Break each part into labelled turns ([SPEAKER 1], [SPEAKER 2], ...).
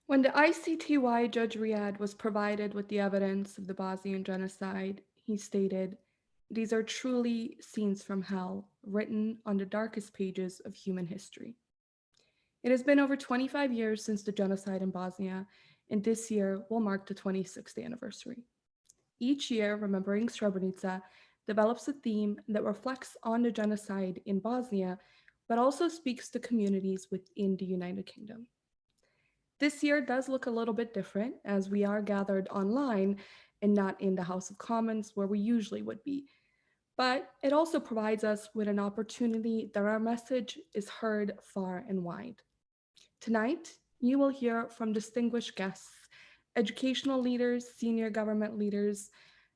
[SPEAKER 1] When the ICTY Judge Riyad was provided with the evidence of the Bosnian genocide, he stated, "These are truly scenes from hell, written on the darkest pages of human history." It has been over 25 years since the genocide in Bosnia, and this year will mark the 26th anniversary. Each year, Remembering Srebrenica develops a theme that reflects on the genocide in Bosnia, but also speaks to communities within the United Kingdom. This year does look a little bit different as we are gathered online and not in the House of Commons where we usually would be. But it also provides us with an opportunity that our message is heard far and wide. Tonight, you will hear from distinguished guests, educational leaders, senior government leaders,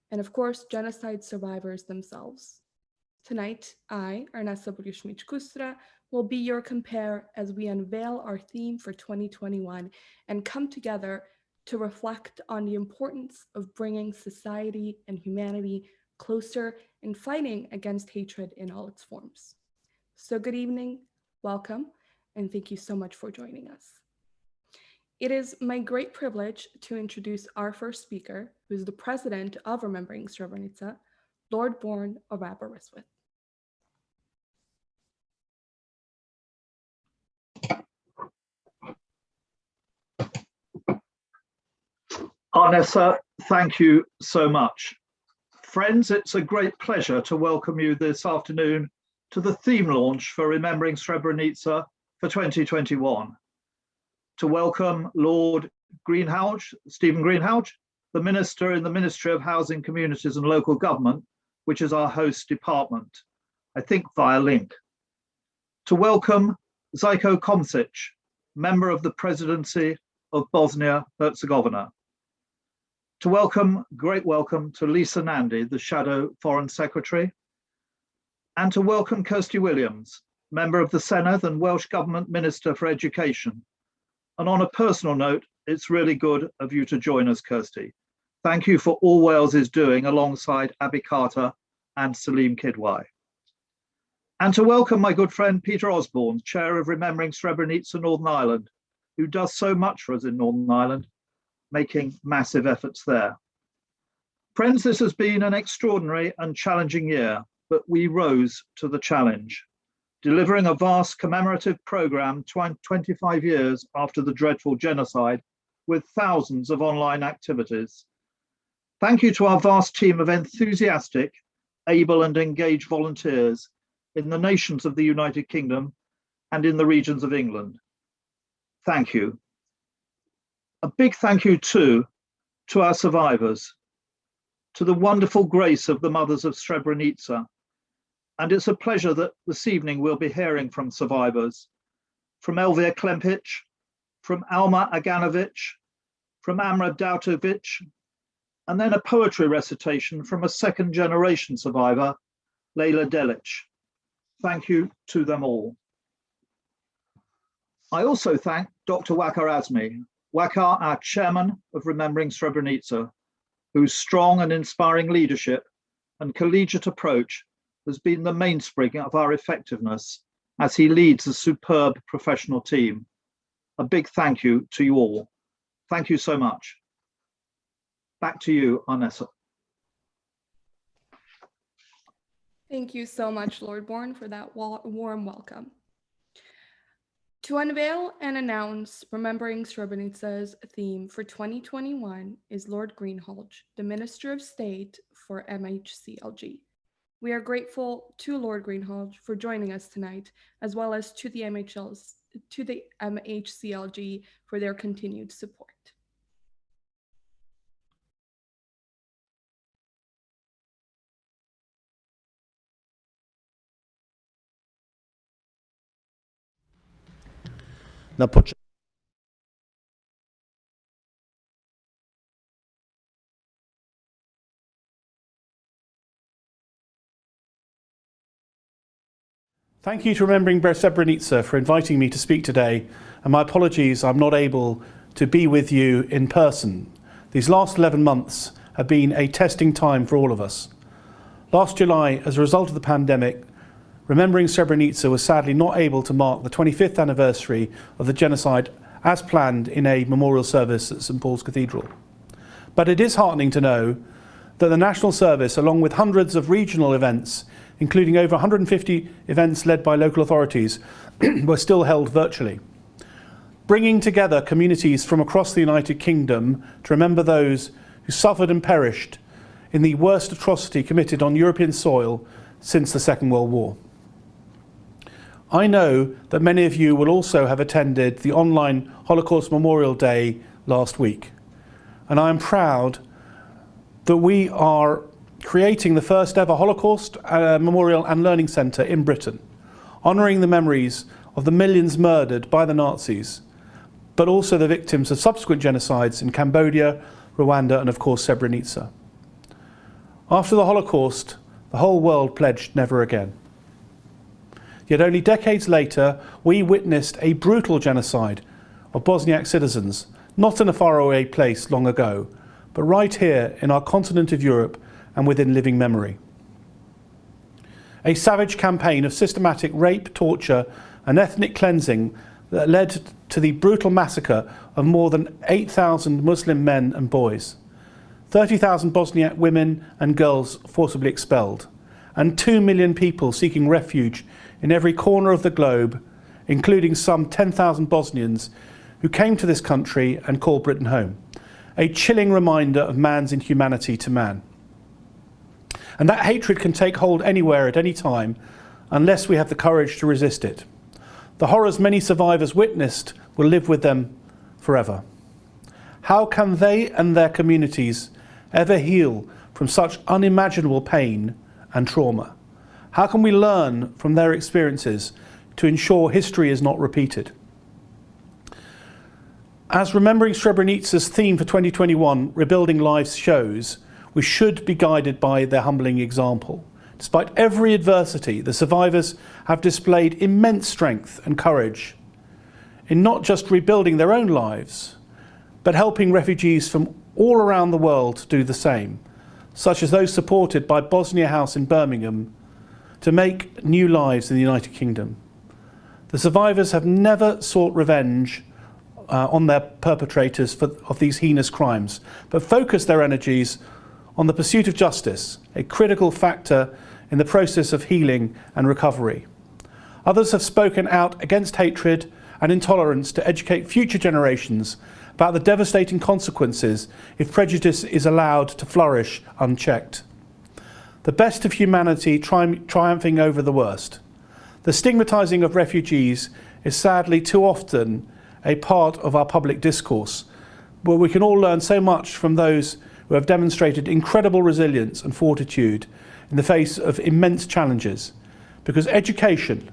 [SPEAKER 1] and of course, genocide survivors themselves. Tonight, I, Ernesta Buryushmich-Kustra, will be your compare as we unveil our theme for 2021 and come together to reflect on the importance of bringing society and humanity closer and fighting against hatred in all its forms. So good evening, welcome, and thank you so much for joining us. It is my great privilege to introduce our first speaker, who is the president of Remembering Srebrenica, Lord Bourne of Aberystwyth.
[SPEAKER 2] Arnessa, thank you so much. Friends, it's a great pleasure to welcome you this afternoon to the theme launch for Remembering Srebrenica for 2021. To welcome Lord Greenhalgh, Stephen Greenhalgh, the Minister in the Ministry of Housing, Communities and Local Government, which is our host department, I think via link. To welcome Zajko Komšić, Member of the Presidency of Bosnia-Herzegovina. To welcome, great welcome to Lisa Nandy, the Shadow Foreign Secretary, and to welcome Kirsty Williams, Member of the Senedd and Welsh Government Minister for Education. And on a personal note, it's really good of you to join us, Kirsty. Thank you for all Wales is doing alongside Abby Carter and Salim Kidwai. And to welcome my good friend Peter Osborne, Chair of Remembering Srebrenica Northern Ireland, who does so much for us in Northern Ireland, making massive efforts there. Friends, this has been an extraordinary and challenging year, but we rose to the challenge, delivering a vast commemorative programme 25 years after the dreadful genocide with thousands of online activities. Thank you to our vast team of enthusiastic, able and engaged volunteers in the nations of the United Kingdom and in the regions of England. Thank you. A big thank you too to our survivors, to the wonderful grace of the mothers of Srebrenica. And it's a pleasure that this evening we'll be hearing from survivors, from Elvia Klempic, from Alma Ganovich, from Amra Dawud, and then a poetry recitation from a second generation survivor, Leila Delic. Thank you to them all. I also thank Dr. Wakar Azmi, Wakar, our chairman of Remembering Srebrenica, whose strong and inspiring leadership and collegiate approach has been the mainspring of our effectiveness as he leads a superb professional team. A big thank you to you all. Thank you so much. Back to you, Arnessa.
[SPEAKER 1] Thank you so much, Lord Bourne, for that warm welcome. To unveil and announce Remembering Srebrenica's theme for 2021 is Lord Greenhalgh, the Minister of State for MHCLG. We are grateful to Lord Greenhalgh for joining us tonight, as well as to the MHCLG for their continued support.
[SPEAKER 3] Thank you to Remembering Srebrenica for inviting me to speak today, and my apologies I'm not able to be with you in person. These last 11 months have been a testing time for all of us. Last July, as a result of the pandemic, Remembering Srebrenica was sadly not able to mark the 25th anniversary of the genocide as planned in a memorial service at St Paul's Cathedral. But it is heartening to know that the national service, along with hundreds of regional events, including over 150 events led by local authorities, were still held virtually, bringing together communities from across the United Kingdom to remember those who suffered and perished in the worst atrocity committed on European soil since the Second World War. I know that many of you will also have attended the online Holocaust Memorial Day last week, and I am proud that we are creating the first ever Holocaust Memorial and Learning Centre in Britain, honouring the memories of the millions murdered by the Nazis, but also the victims of subsequent genocides in Cambodia, Rwanda and of course Srebrenica. After the Holocaust, the whole world pledged never again. Yet only decades later, we witnessed a brutal genocide of Bosniak citizens, not in a faraway place long ago, but right here in our continent of Europe and within living memory. A savage campaign of systematic rape, torture and ethnic cleansing that led to the brutal massacre of more than 8,000 Muslim men and boys, 30,000 Bosniak women and girls forcibly expelled, and 2 million people seeking refuge in every corner of the globe, including some 10,000 Bosnians who came to this country and called Britain home. A chilling reminder of man's inhumanity to man. And that hatred can take hold anywhere at any time unless we have the courage to resist it. The horrors many survivors witnessed will live with them forever. How can they and their communities ever heal from such unimaginable pain and trauma? How can we learn from their experiences to ensure history is not repeated? As Remembering Srebrenitza's theme for 2021, Rebuilding Lives, shows, we should be guided by their humbling example. Despite every adversity, the survivors have displayed immense strength and courage in not just rebuilding their own lives, but helping refugees from all around the world do the same, such as those supported by Bosnia House in Birmingham, to make new lives in the United Kingdom. The survivors have never sought revenge on their perpetrators of these heinous crimes, but focused their energies on the pursuit of justice, a critical factor in the process of healing and recovery. Others have spoken out against hatred and intolerance to educate future generations about the devastating consequences if prejudice is allowed to flourish unchecked. The best of humanity triumphing over the worst. The stigmatizing of refugees is sadly too often a part of our public discourse, where we can all learn so much from those who have demonstrated incredible resilience and fortitude in the face of immense challenges. Because education,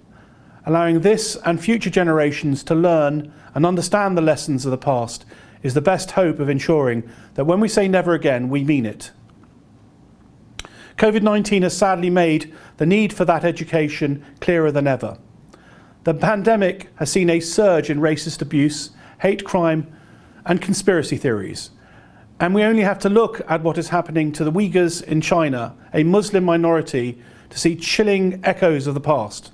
[SPEAKER 3] allowing this and future generations to learn and understand the lessons of the past, is the best hope of ensuring that when we say never again, we mean it. COVID-19 has sadly made the need for that education clearer than ever. The pandemic has seen a surge in racist abuse, hate crime and conspiracy theories. And we only have to look at what is happening to the Uyghurs in China, a Muslim minority, to see chilling echoes of the past.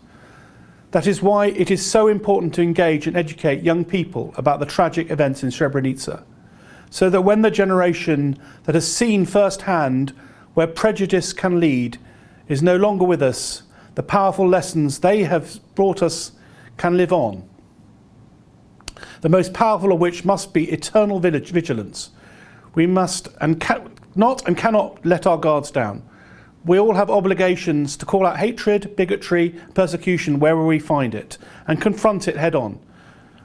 [SPEAKER 3] That is why it is so important to engage and educate young people about the tragic events in Srebrenica, so that when the generation that has seen firsthand where prejudice can lead is no longer with us, the powerful lessons they have brought us can live on. The most powerful of which must be eternal vigilance. We must and cannot let our guards down. We all have obligations to call out hatred, bigotry, persecution wherever we find it, and confront it head on.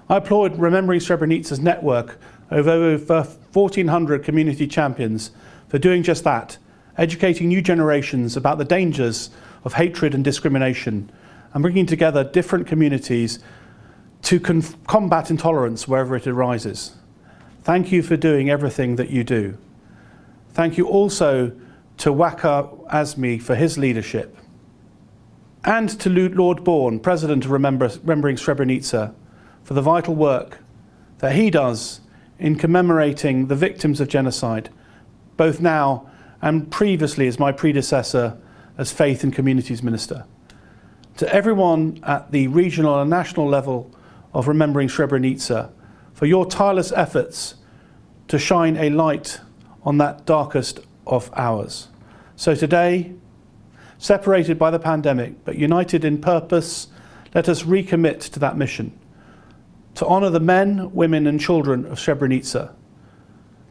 [SPEAKER 3] I applaud Remembering Srebrenica's network of over 1,400 community champions for doing just that, educating new generations about the dangers of hatred and discrimination, and bringing together different communities to combat intolerance wherever it arises. Thank you for doing everything that you do. Thank you also to Waka Azmi for his leadership, and to Lord Bourne, President of Remembering Srebrenica, for the vital work that he does in commemorating the victims of genocide, both now and previously as my predecessor as Faith and Communities Minister. To everyone at the regional and national level of Remembering Srebrenica, for your tireless efforts to shine a light on that darkest of hours. So today, separated by the pandemic, but united in purpose, let us recommit to that mission, to honour the men, women and children of Srebrenica,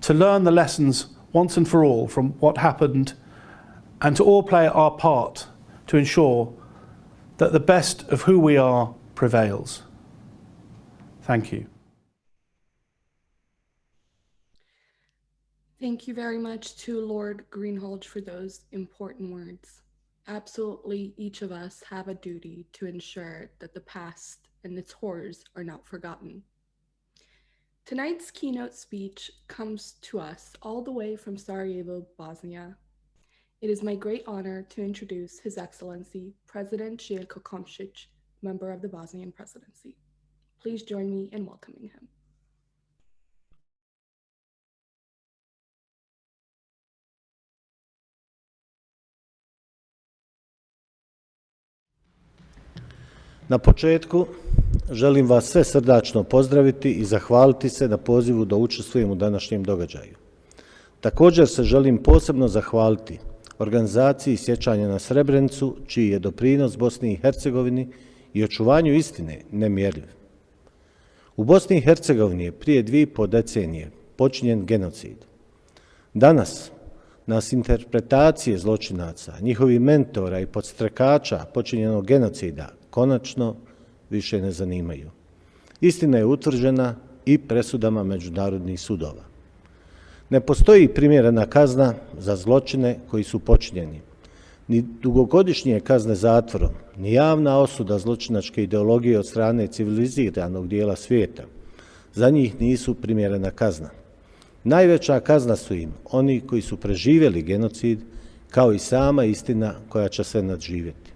[SPEAKER 3] to learn the lessons once and for all from what happened, and to all play our part to ensure that the best of who we are prevails. Thank you.
[SPEAKER 1] Thank you very much to Lord Greenhalgh for those important words. Absolutely, each of us have a duty to ensure that the past and its horrors are not forgotten. Tonight's keynote speech comes to us all the way from Sarajevo, Bosnia. It is my great honor to introduce His Excellency, President Željko Komšić, member of the Bosnian Presidency. Please join me in welcoming him.
[SPEAKER 4] Na početku želim vas sve srdačno pozdraviti i zahvaliti se na pozivu da učestvujem u današnjem događaju. Također se želim posebno zahvaliti organizaciji sjećanja na Srebrenicu, čiji je doprinos Bosni i Hercegovini i očuvanju istine nemjerljiv. U Bosni i Hercegovini je prije 2,5 decenije počinjen genocid. Danas nas interpretacije zločinaca, njihovih mentora i podstrekača počinjenog genocida konačno više ne zanimaju. Istina je utvrđena i presudama međunarodnih sudova. Ne postoji primjerena kazna za zločine koji su počinjeni. Ni dugogodišnje kazne zatvorom, ni javna osuda zločinačke ideologije od strane civiliziranog dijela svijeta za njih nisu primjerena kazna. Najveća kazna su im oni koji su preživjeli genocid, kao i sama istina koja će sve nadživjeti.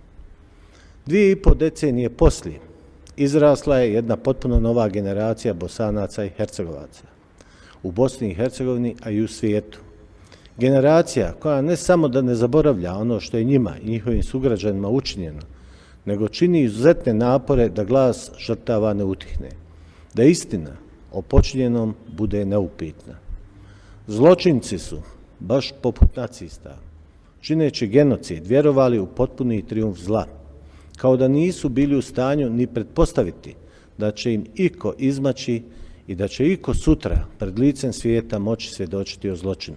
[SPEAKER 4] 2,5 decenije poslije izrasla je jedna potpuno nova generacija Bosanaca i Hercegovaca u Bosni i Hercegovini, a i u svijetu. Generacija koja ne samo da ne zaboravlja ono što je njima i njihovim sugrađanima učinjeno, nego čini izuzetne napore da glas žrtava ne utihne, da istina o počinjenom bude neupitna. Zločinci su, baš poput nacista, čineći genocid, vjerovali u potpuni trijumf zla, kao da nisu bili u stanju ni pretpostaviti da će im iko izmaći i da će iko sutra pred licem svijeta moći svjedočiti o zločinu.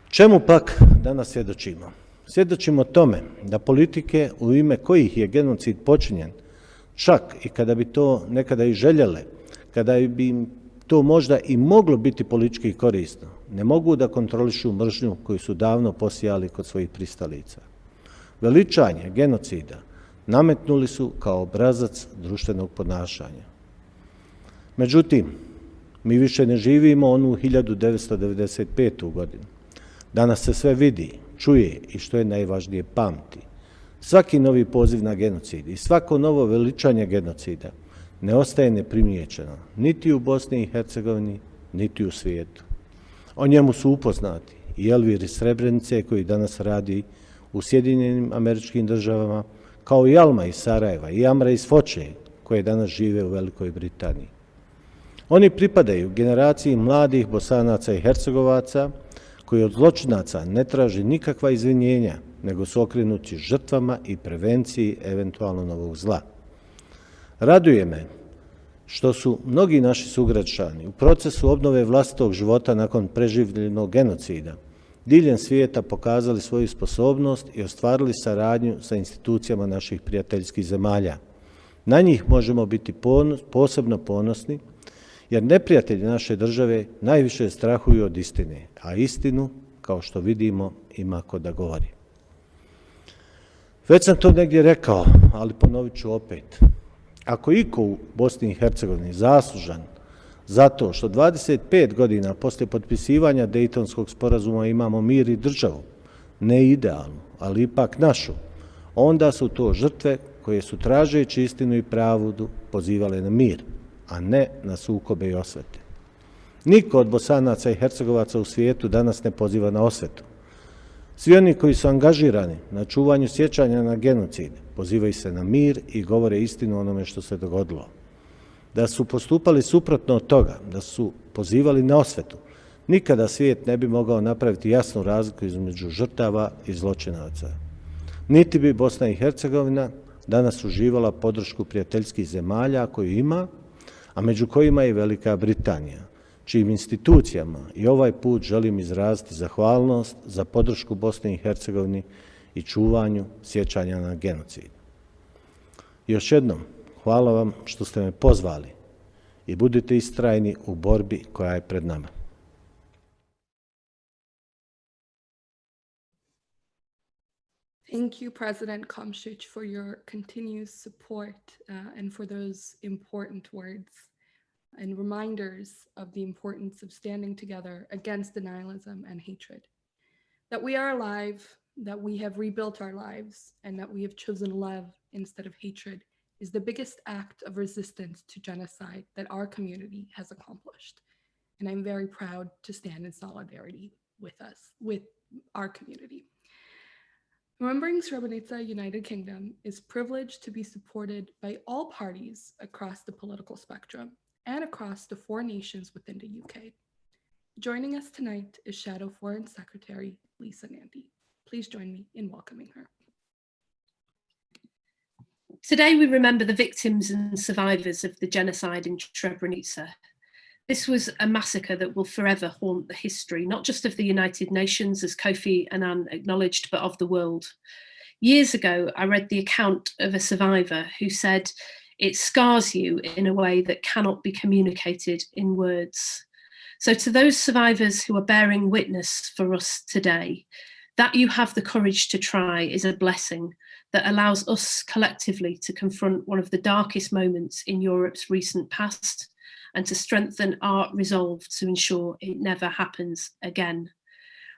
[SPEAKER 4] Čemu pak danas svjedočimo? Svjedočimo tome da politike u ime kojih je genocid počinjen, čak i kada bi to nekada i željele, kada bi im to možda i moglo biti politički korisno, ne mogu da kontrolišu mržnju koju su davno posijali kod svojih pristalica. Veličanje genocida nametnuli su kao obrazac društvenog ponašanja. Međutim, mi više ne živimo onu 1995. godinu. Danas se sve vidi, čuje i što je najvažnije pamti. Svaki novi poziv na genocid i svako novo veličanje genocida ne ostaje neprimijećeno, niti u Bosni i Hercegovini, niti u svijetu. O njemu su upoznati i Elvir iz Srebrenice koji danas radi u Sjedinjenim Američkim Državama, kao i Alma iz Sarajeva i Amra iz Foče koje danas žive u Velikoj Britaniji. Oni pripadaju generaciji mladih Bosanaca i Hercegovaca koji od zločinaca ne traži nikakva izvinjenja, nego su okrenuti žrtvama i prevenciji eventualno novog zla. Raduje me što su mnogi naši sugrađani u procesu obnove vlastitog života nakon preživljenog genocida diljem svijeta pokazali svoju sposobnost i ostvarili saradnju sa institucijama naših prijateljskih zemalja. Na njih možemo biti posebno ponosni, jer neprijatelji naše države najviše strahuju od istine, a istinu, kao što vidimo, ima ko da govori. Već sam to negdje rekao, ali ponovit ću opet. Ako iko u Bosni i Hercegovini zaslužan zato što 25 godina poslije potpisivanja Daytonskog sporazuma imamo mir i državu, ne idealnu, ali ipak našu, onda su to žrtve koje su tražeći istinu i pravdu pozivale na mir, a ne na sukobe i osvete. Niko od Bosanaca i Hercegovaca u svijetu danas ne poziva na osvetu. Svi oni koji su angažirani na čuvanju sjećanja na genocid pozivaju se na mir i govore istinu onome što se dogodilo. Da su postupali suprotno od toga, da su pozivali na osvetu, nikada svijet ne bi mogao napraviti jasnu razliku između žrtava i zločinaca. Niti bi Bosna i Hercegovina danas uživala podršku prijateljskih zemalja koju ima, a među kojima je i Velika Britanija, čijim institucijama i ovaj put želim izraziti zahvalnost za podršku Bosni i Hercegovini i čuvanju sjećanja na genocid. Još jednom, hvala vam što ste me pozvali i budite istrajni u borbi koja je pred nama.
[SPEAKER 1] Thank you, President Komšić, for your continued support and for those important words and reminders of the importance of standing together against denialism and hatred. That we are alive, that we have rebuilt our lives, and that we have chosen love instead of hatred is the biggest act of resistance to genocide that our community has accomplished. And I'm very proud to stand in solidarity with us, with our community. Remembering Srebrenica United Kingdom is privileged to be supported by all parties across the political spectrum and across the 4 nations within the UK. Joining us tonight is Shadow Foreign Secretary Lisa Nandy. Please join me in welcoming her.
[SPEAKER 5] Today we remember the victims and survivors of the genocide in Srebrenica. This was a massacre that will forever haunt the history, not just of the United Nations, as Kofi Annan acknowledged, but of the world. Years ago, I read the account of a survivor who said, "It scars you in a way that cannot be communicated in words." So to those survivors who are bearing witness for us today, that you have the courage to try is a blessing that allows us collectively to confront one of the darkest moments in Europe's recent past and to strengthen our resolve to ensure it never happens again.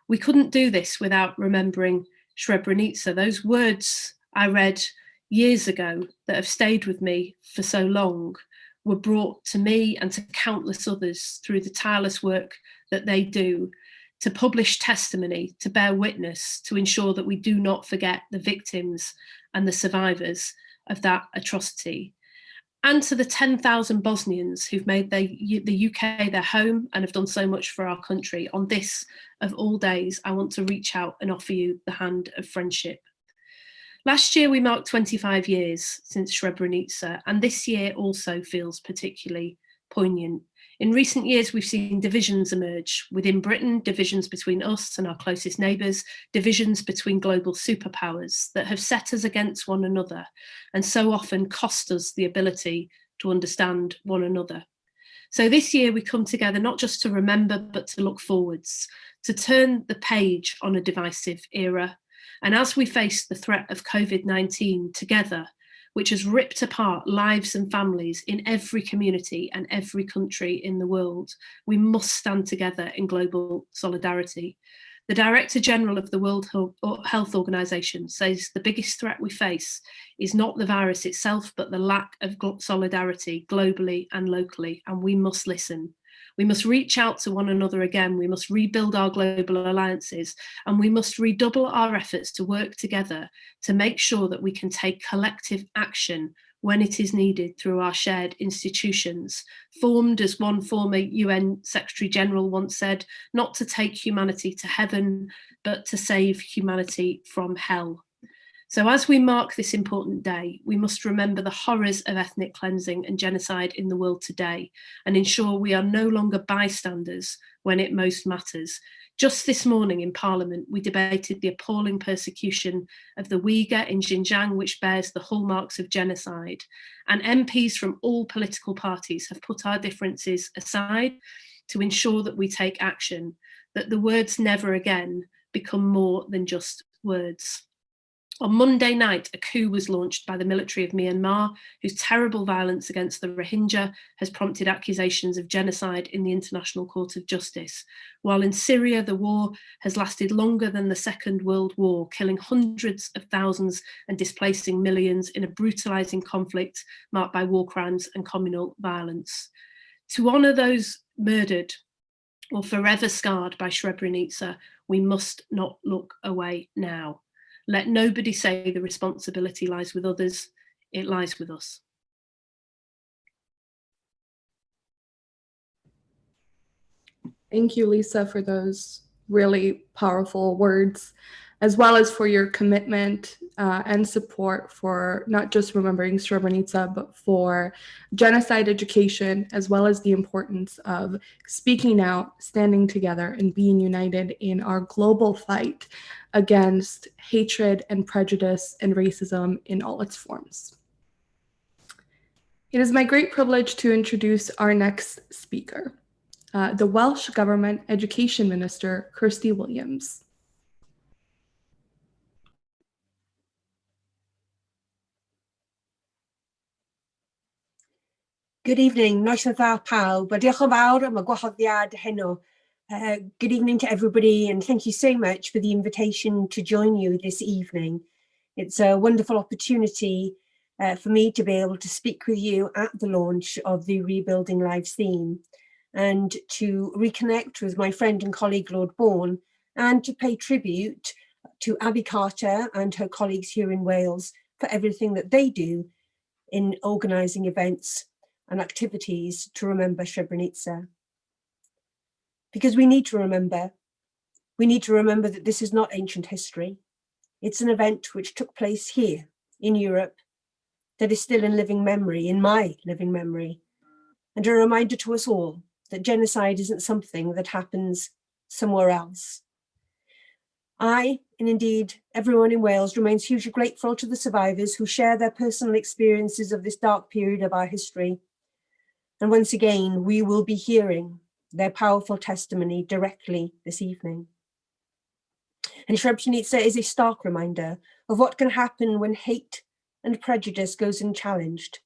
[SPEAKER 5] We couldn't do this without remembering Srebrenica. Those words I read years ago that have stayed with me for so long were brought to me and to countless others through the tireless work that they do to publish testimony, to bear witness, to ensure that we do not forget the victims and the survivors of that atrocity. And to the 10,000 Bosnians who've made the UK their home and have done so much for our country, on this, of all days, I want to reach out and offer you the hand of friendship. Last year, we marked 25 years since Srebrenica, and this year also feels particularly poignant. In recent years, we've seen divisions emerge within Britain, divisions between us and our closest neighbours, divisions between global superpowers that have set us against one another and so often cost us the ability to understand one another. So this year we come together not just to remember, but to look forwards, to turn the page on a divisive era. And as we face the threat of COVID-19 together, which has ripped apart lives and families in every community and every country in the world, we must stand together in global solidarity. The Director General of the World Health Organization says the biggest threat we face is not the virus itself, but the lack of solidarity globally and locally, and we must listen. We must reach out to one another again. We must rebuild our global alliances, and we must redouble our efforts to work together to make sure that we can take collective action when it is needed through our shared institutions, formed, as one former UN Secretary General once said, not to take humanity to heaven, but to save humanity from hell. So as we mark this important day, we must remember the horrors of ethnic cleansing and genocide in the world today and ensure we are no longer bystanders when it most matters. Just this morning in Parliament, we debated the appalling persecution of the Uyghur in Xinjiang, which bears the hallmarks of genocide. And MPs from all political parties have put our differences aside to ensure that we take action, that the words never again become more than just words. On Monday night, a coup was launched by the military of Myanmar, whose terrible violence against the Rohingya has prompted accusations of genocide in the International Court of Justice. While in Syria, the war has lasted longer than the Second World War, killing hundreds of thousands and displacing millions in a brutalizing conflict marked by war crimes and communal violence. To honour those murdered or forever scarred by Srebrenica, we must not look away now. Let nobody say the responsibility lies with others, it lies with us.
[SPEAKER 1] Thank you, Lisa, for those really powerful words, as well as for your commitment and support for not just remembering Srebrenica, but for genocide education, as well as the importance of speaking out, standing together, and being united in our global fight against hatred and prejudice and racism in all its forms. It is my great privilege to introduce our next speaker. The Welsh Government Education Minister, Kirsty Williams.
[SPEAKER 6] Good evening, nois o dda pawb, a diolch yn fawr am y gwahoddiad heno. Good evening to everybody, and thank you so much for the invitation to join you this evening. It's a wonderful opportunity for me to be able to speak with you at the launch of the Rebuilding Lives theme, and to reconnect with my friend and colleague Lord Bourne, and to pay tribute to Abby Carter and her colleagues here in Wales for everything that they do in organising events and activities to remember Srebrenica. Because we need to remember that this is not ancient history. It's an event which took place here in Europe that is still in living memory, in my living memory, and a reminder to us all that genocide isn't something that happens somewhere else. I, and indeed everyone in Wales, remains hugely grateful to the survivors who share their personal experiences of this dark period of our history. And once again, we will be hearing their powerful testimony directly this evening. And Srebrenica is a stark reminder of what can happen when hate and prejudice goes unchallenged.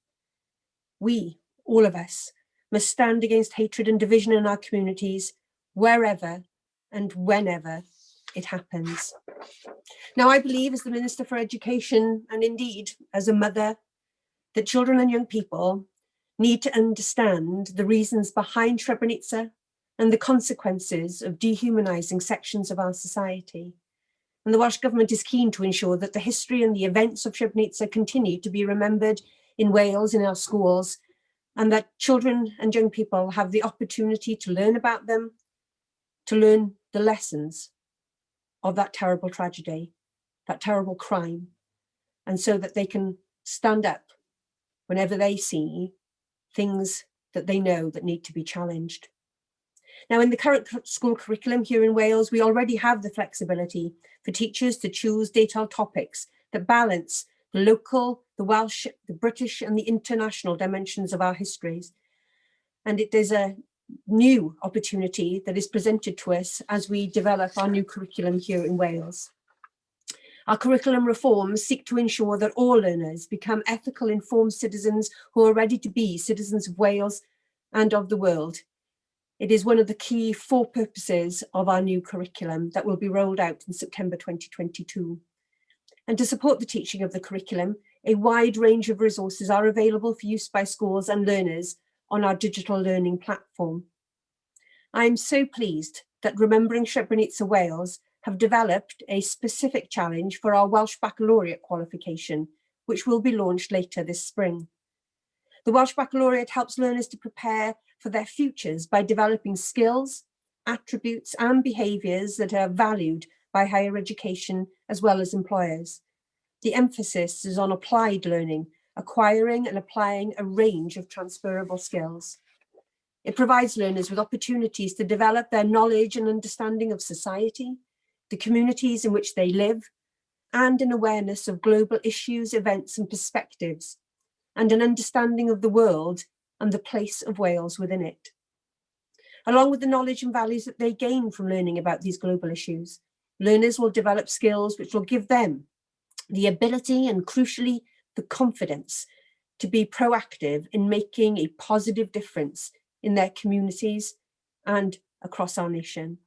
[SPEAKER 6] We, all of us, must stand against hatred and division in our communities, wherever and whenever it happens. Now, I believe as the Minister for Education, and indeed as a mother, that children and young people need to understand the reasons behind Srebrenica and the consequences of dehumanizing sections of our society. And the Welsh Government is keen to ensure that the history and the events of Srebrenica continue to be remembered in Wales, in our schools, and that children and young people have the opportunity to learn about them, to learn the lessons of that terrible tragedy, that terrible crime, and so that they can stand up whenever they see things that they know that need to be challenged. Now, in the current school curriculum here in Wales, we already have the flexibility for teachers to choose detailed topics that balance the local, the Welsh, the British, and the international dimensions of our histories. And it is a new opportunity that is presented to us as we develop our new curriculum here in Wales. Our curriculum reforms seek to ensure that all learners become ethical, informed citizens who are ready to be citizens of Wales and of the world. It is one of the key 4 purposes of our new curriculum that will be rolled out in September 2022. And to support the teaching of the curriculum, a wide range of resources are available for use by schools and learners on our digital learning platform. I am so pleased that Remembering Srebrenica Wales have developed a specific challenge for our Welsh Baccalaureate qualification, which will be launched later this spring. The Welsh Baccalaureate helps learners to prepare for their futures by developing skills, attributes, and behaviours that are valued by higher education as well as employers. The emphasis is on applied learning, acquiring and applying a range of transferable skills. It provides learners with opportunities to develop their knowledge and understanding of society, the communities in which they live, and an awareness of global issues, events, and perspectives, and an understanding of the world and the place of Wales within it. Along with the knowledge and values that they gain from learning about these global issues, learners will develop skills which will give them the ability and, crucially, the confidence to be proactive in making a positive difference in their communities and across our nation.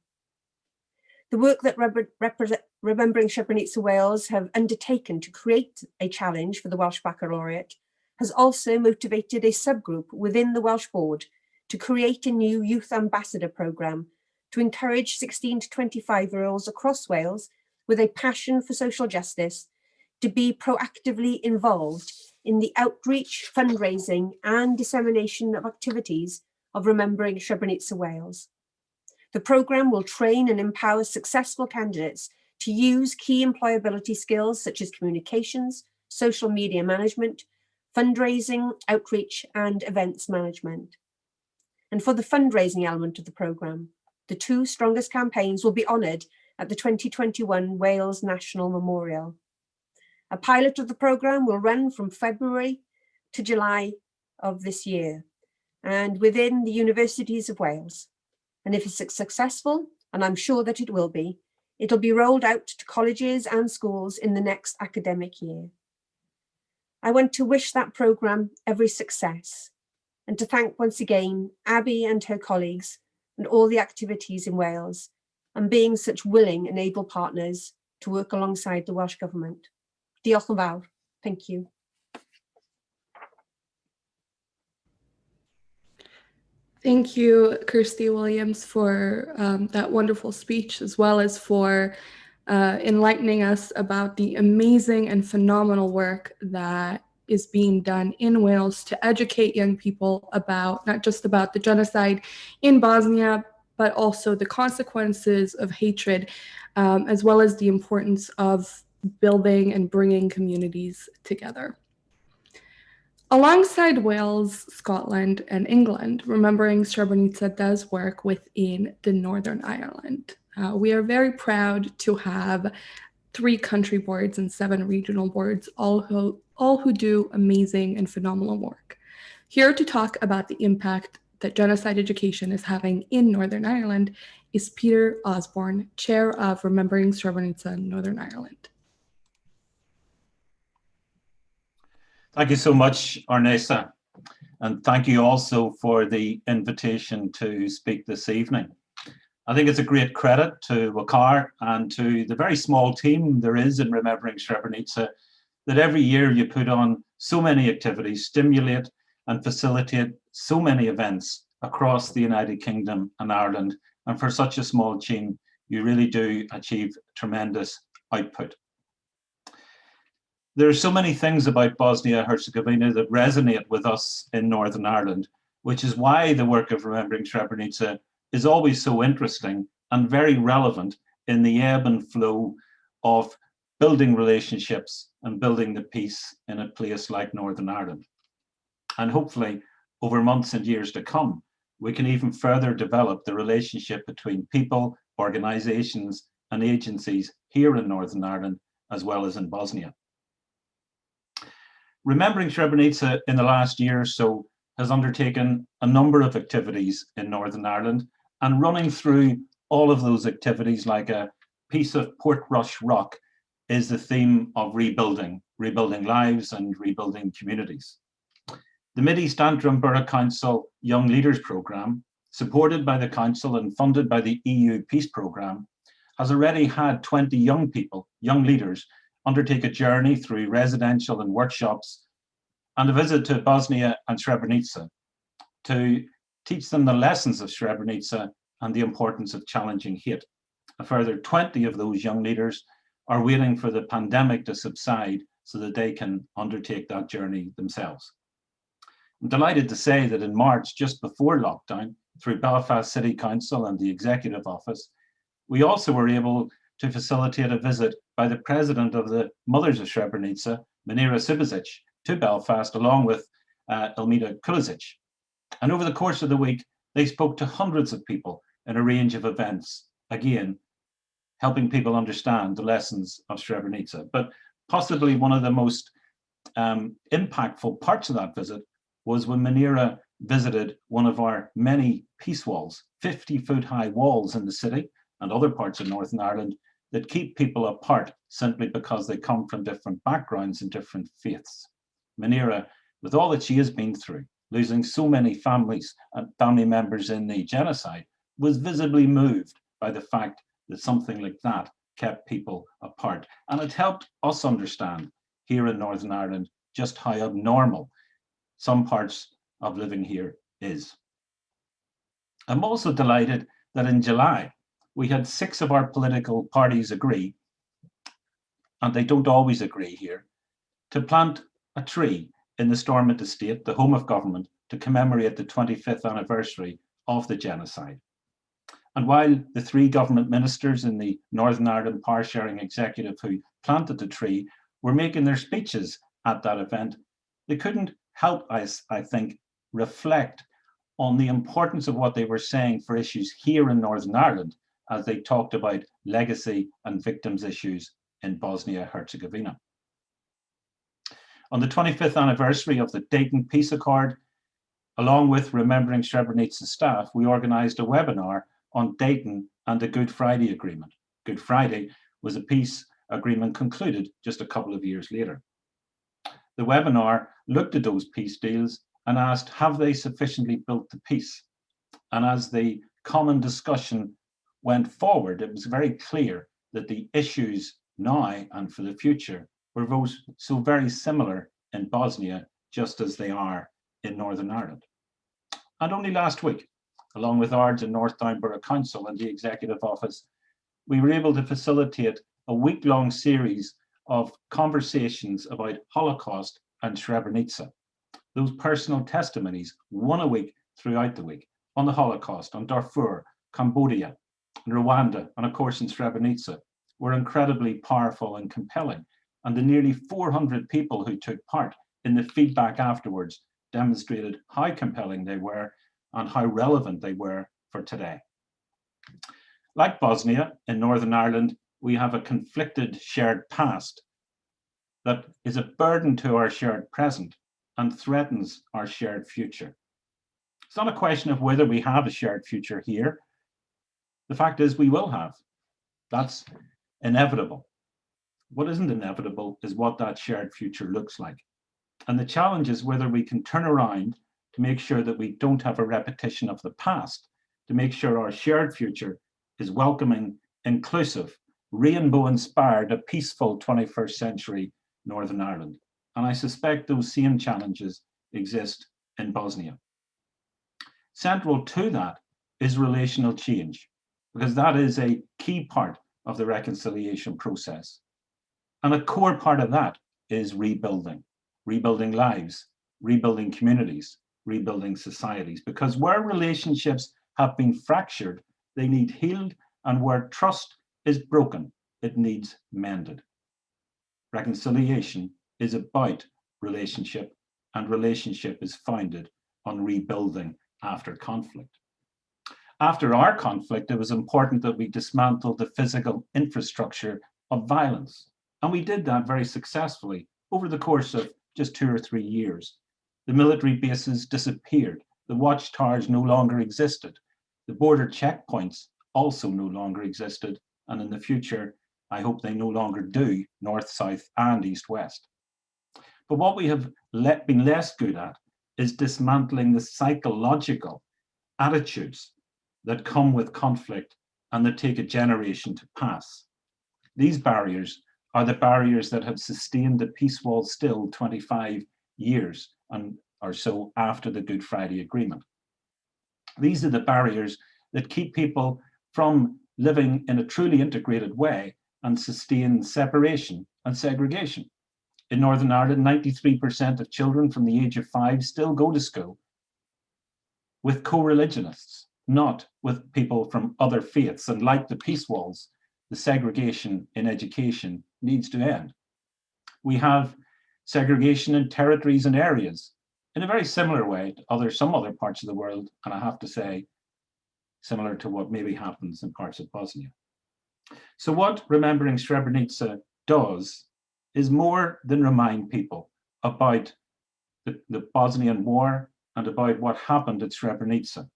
[SPEAKER 6] The work that Remembering Srebrenica Wales have undertaken to create a challenge for the Welsh Baccalaureate has also motivated a subgroup within the Welsh Board to create a new Youth Ambassador programme to encourage 16 to 25-year-olds across Wales with a passion for social justice to be proactively involved in the outreach, fundraising, and dissemination of activities of Remembering Srebrenica Wales. The programme will train and empower successful candidates to use key employability skills such as communications, social media management, fundraising, outreach, and events management. And for the fundraising element of the programme, the 2 strongest campaigns will be honoured at the 2021 Wales National Memorial. A pilot of the programme will run from February to July of this year and within the universities of Wales. And if it's successful, and I'm sure that it will be, it'll be rolled out to colleges and schools in the next academic year. I want to wish that programme every success and to thank once again Abby and her colleagues and all the activities in Wales and being such willing and able partners to work alongside the Welsh Government. Diolch yn fawr. Thank you.
[SPEAKER 1] Thank you, Kirsty Williams, for that wonderful speech, as well as for enlightening us about the amazing and phenomenal work that is being done in Wales to educate young people about, not just about the genocide in Bosnia, but also the consequences of hatred, as well as the importance of building and bringing communities together. Alongside Wales, Scotland, and England, Remembering Srebrenica does work within the Northern Ireland. We are very proud to have 3 country boards and 7 regional boards, all who do amazing and phenomenal work. Here to talk about the impact that genocide education is having in Northern Ireland is Peter Osborne, Chair of Remembering Srebrenica Northern Ireland.
[SPEAKER 7] Thank you so much, Arnesa, and thank you also for the invitation to speak this evening. I think it's a great credit to Wakar and to the very small team there is in Remembering Srebrenica that every year you put on so many activities, stimulate and facilitate so many events across the United Kingdom and Ireland, and for such a small team, you really do achieve tremendous output. There are so many things about Bosnia-Herzegovina that resonate with us in Northern Ireland, which is why the work of Remembering Srebrenica is always so interesting and very relevant in the ebb and flow of building relationships and building the peace in a place like Northern Ireland. And hopefully, over months and years to come, we can even further develop the relationship between people, organisations and agencies here in Northern Ireland, as well as in Bosnia. Remembering Srebrenica in the last year or so has undertaken a number of activities in Northern Ireland, and running through all of those activities like a piece of Portrush rock is the theme of rebuilding lives and rebuilding communities. The Mid-East Antrim Borough Council Young Leaders Programme, supported by the Council and funded by the EU Peace Programme, has already had 20 young people, young leaders, undertake a journey through residential and workshops and a visit to Bosnia and Srebrenica to teach them the lessons of Srebrenica and the importance of challenging hate. A further 20 of those young leaders are waiting for the pandemic to subside so that they can undertake that journey themselves. I'm delighted to say that in March, just before lockdown, through Belfast City Council and the Executive Office, we also were able to facilitate a visit by the president of the Mothers of Srebrenica, Manira Sibacic, to Belfast, along with Elmida Kulisic. And over the course of the week, they spoke to hundreds of people in a range of events, again, helping people understand the lessons of Srebrenica. But possibly one of the most impactful parts of that visit was when Manira visited one of our many peace walls, 50-foot high walls in the city and other parts of Northern Ireland that keep people apart simply because they come from different backgrounds and different faiths. Manira, with all that she has been through, losing so many families and family members in the genocide, was visibly moved by the fact that something like that kept people apart. And it helped us understand here in Northern Ireland just how abnormal some parts of living here is. I'm also delighted that in July, we had 6 of our political parties agree, and they don't always agree here, to plant a tree in the Stormont Estate, the home of government, to commemorate the 25th anniversary of the genocide. And while the 3 government ministers in the Northern Ireland Power Sharing Executive who planted the tree were making their speeches at that event, they couldn't help, I think, reflect on the importance of what they were saying for issues here in Northern Ireland as they talked about legacy and victims issues in Bosnia-Herzegovina. On the 25th anniversary of the Dayton Peace Accord, along with Remembering Srebrenica staff, we organised a webinar on Dayton and the Good Friday Agreement. Good Friday was a peace agreement concluded just a couple of years later. The webinar looked at those peace deals and asked, have they sufficiently built the peace? And as the common discussion went forward, it was very clear that the issues now and for the future were so very similar in Bosnia, just as they are in Northern Ireland. And only last week, along with Ards and North Down Borough Council and the Executive Office, we were able to facilitate a week-long series of conversations about Holocaust and Srebrenica. Those personal testimonies, one a week throughout the week, on the Holocaust, on Darfur, Cambodia, Rwanda, and of course in Srebrenica, were incredibly powerful and compelling. And the nearly 400 people who took part in the feedback afterwards demonstrated how compelling they were and how relevant they were for today. Like Bosnia, in Northern Ireland, we have a conflicted shared past that is a burden to our shared present and threatens our shared future. It's not a question of whether we have a shared future here. The fact is we will have. That's inevitable. What isn't inevitable is what that shared future looks like. And the challenge is whether we can turn around to make sure that we don't have a repetition of the past, to make sure our shared future is welcoming, inclusive, rainbow-inspired, a peaceful 21st century Northern Ireland. And I suspect those same challenges exist in Bosnia. Central to that is relational change, because that is a key part of the reconciliation process. And a core part of that is rebuilding lives, rebuilding communities, rebuilding societies, because where relationships have been fractured, they need healed, and where trust is broken, it needs mended. Reconciliation is about relationship, and relationship is founded on rebuilding after conflict. After our conflict, it was important that we dismantle the physical infrastructure of violence. And we did that very successfully over the course of just 2 or 3 years. The military bases disappeared. The watchtowers no longer existed. The border checkpoints also no longer existed. And in the future, I hope they no longer do, north, south, and east, west. But what we have been less good at is dismantling the psychological attitudes that come with conflict and that take a generation to pass. These barriers are the barriers that have sustained the peace wall still 25 years and or so after the Good Friday Agreement. These are the barriers that keep people from living in a truly integrated way and sustain separation and segregation. In Northern Ireland, 93% of children from the age of 5 still go to school with co-religionists, not with people from other faiths. And like the peace walls, the segregation in education needs to end. We have segregation in territories and areas in a very similar way to some other parts of the world, and I have to say, similar to what maybe happens in parts of Bosnia. So what Remembering Srebrenica does is more than remind people about the Bosnian War and about what happened at Srebrenica.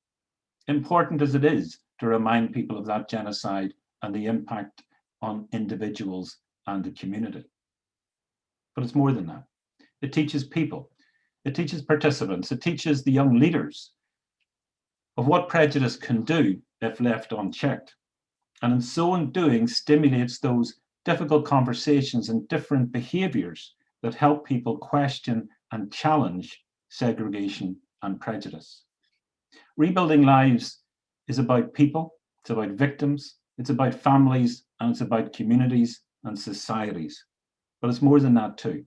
[SPEAKER 7] Important as it is to remind people of that genocide and the impact on individuals and the community. But it's more than that. It teaches people, it teaches participants, it teaches the young leaders of what prejudice can do if left unchecked. And in so doing, stimulates those difficult conversations and different behaviors that help people question and challenge segregation and prejudice. Rebuilding lives is about people, it's about victims, it's about families, and it's about communities and societies. But it's more than that too.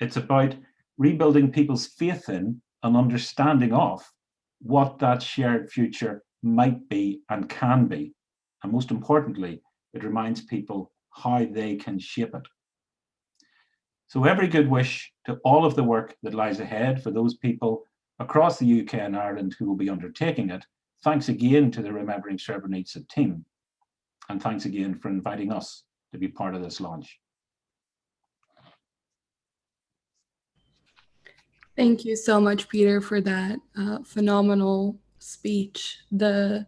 [SPEAKER 7] It's about rebuilding people's faith in and understanding of what that shared future might be and can be. And most importantly, it reminds people how they can shape it. So every good wish to all of the work that lies ahead for those people across the UK and Ireland who will be undertaking it. Thanks again to the Remembering Srebrenica team. And thanks again for inviting us to be part of this launch.
[SPEAKER 1] Thank you so much, Peter, for that phenomenal speech. The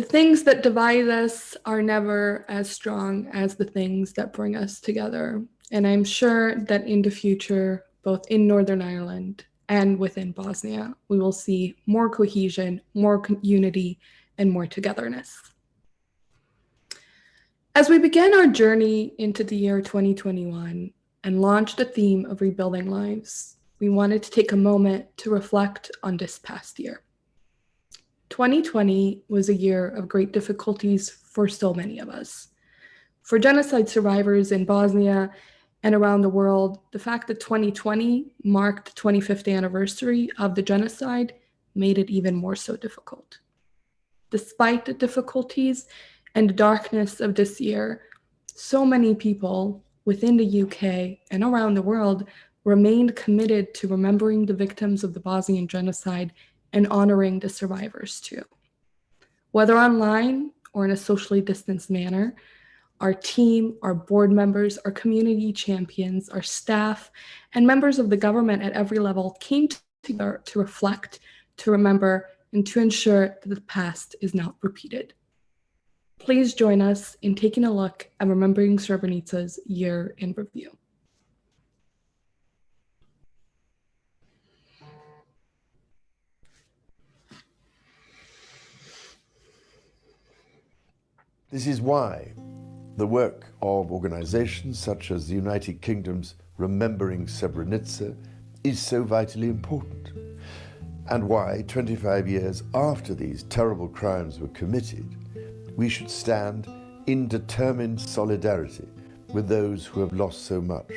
[SPEAKER 1] things that divide us are never as strong as the things that bring us together. And I'm sure that in the future, both in Northern Ireland and within Bosnia, we will see more cohesion, more unity, and more togetherness. As we begin our journey into the year 2021 and launch the theme of rebuilding lives, we wanted to take a moment to reflect on this past year. 2020 was a year of great difficulties for so many of us. For genocide survivors in Bosnia and around the world, the fact that 2020 marked the 25th anniversary of the genocide made it even more so difficult. Despite the difficulties and the darkness of this year, so many people within the UK and around the world remained committed to remembering the victims of the Bosnian genocide and honoring the survivors too. Whether online or in a socially distanced manner, our team, our board members, our community champions, our staff, and members of the government at every level came together to reflect, to remember, and to ensure that the past is not repeated. Please join us in taking a look at Remembering Srebrenica's year in review.
[SPEAKER 8] This is why the work of organizations such as the United Kingdom's Remembering Srebrenica is so vitally important, and why 25 years after these terrible crimes were committed, we should stand in determined solidarity with those who have lost so much.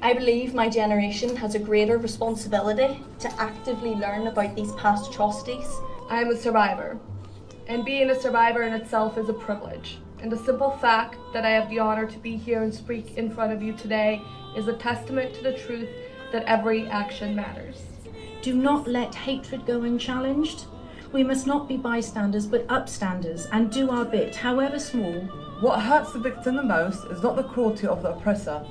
[SPEAKER 9] I believe my generation has a greater responsibility to actively learn about these past atrocities.
[SPEAKER 1] I am a survivor, and being a survivor in itself is a privilege. And the simple fact that I have the honor to be here and speak in front of you today is a testament to the truth that every action matters.
[SPEAKER 10] Do not let hatred go unchallenged. We must not be bystanders but upstanders and do our bit, however small.
[SPEAKER 11] What hurts the victim the most is not the cruelty of the oppressor,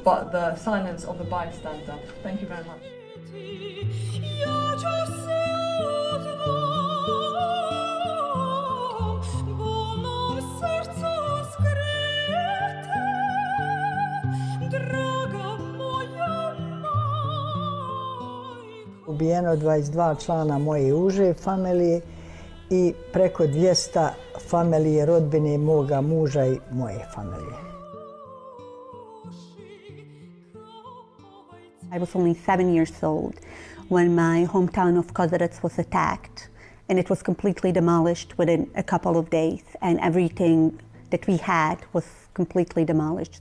[SPEAKER 11] but the silence of the bystander. Thank you very much.
[SPEAKER 12] Ubijeno 22 člana moje uže familije i preko 200 familije rodbine moga muža i moje familije.
[SPEAKER 13] I was only 7 years old when my hometown of Kozarec was attacked, and it was completely demolished within a couple of days, and everything that we had was completely demolished.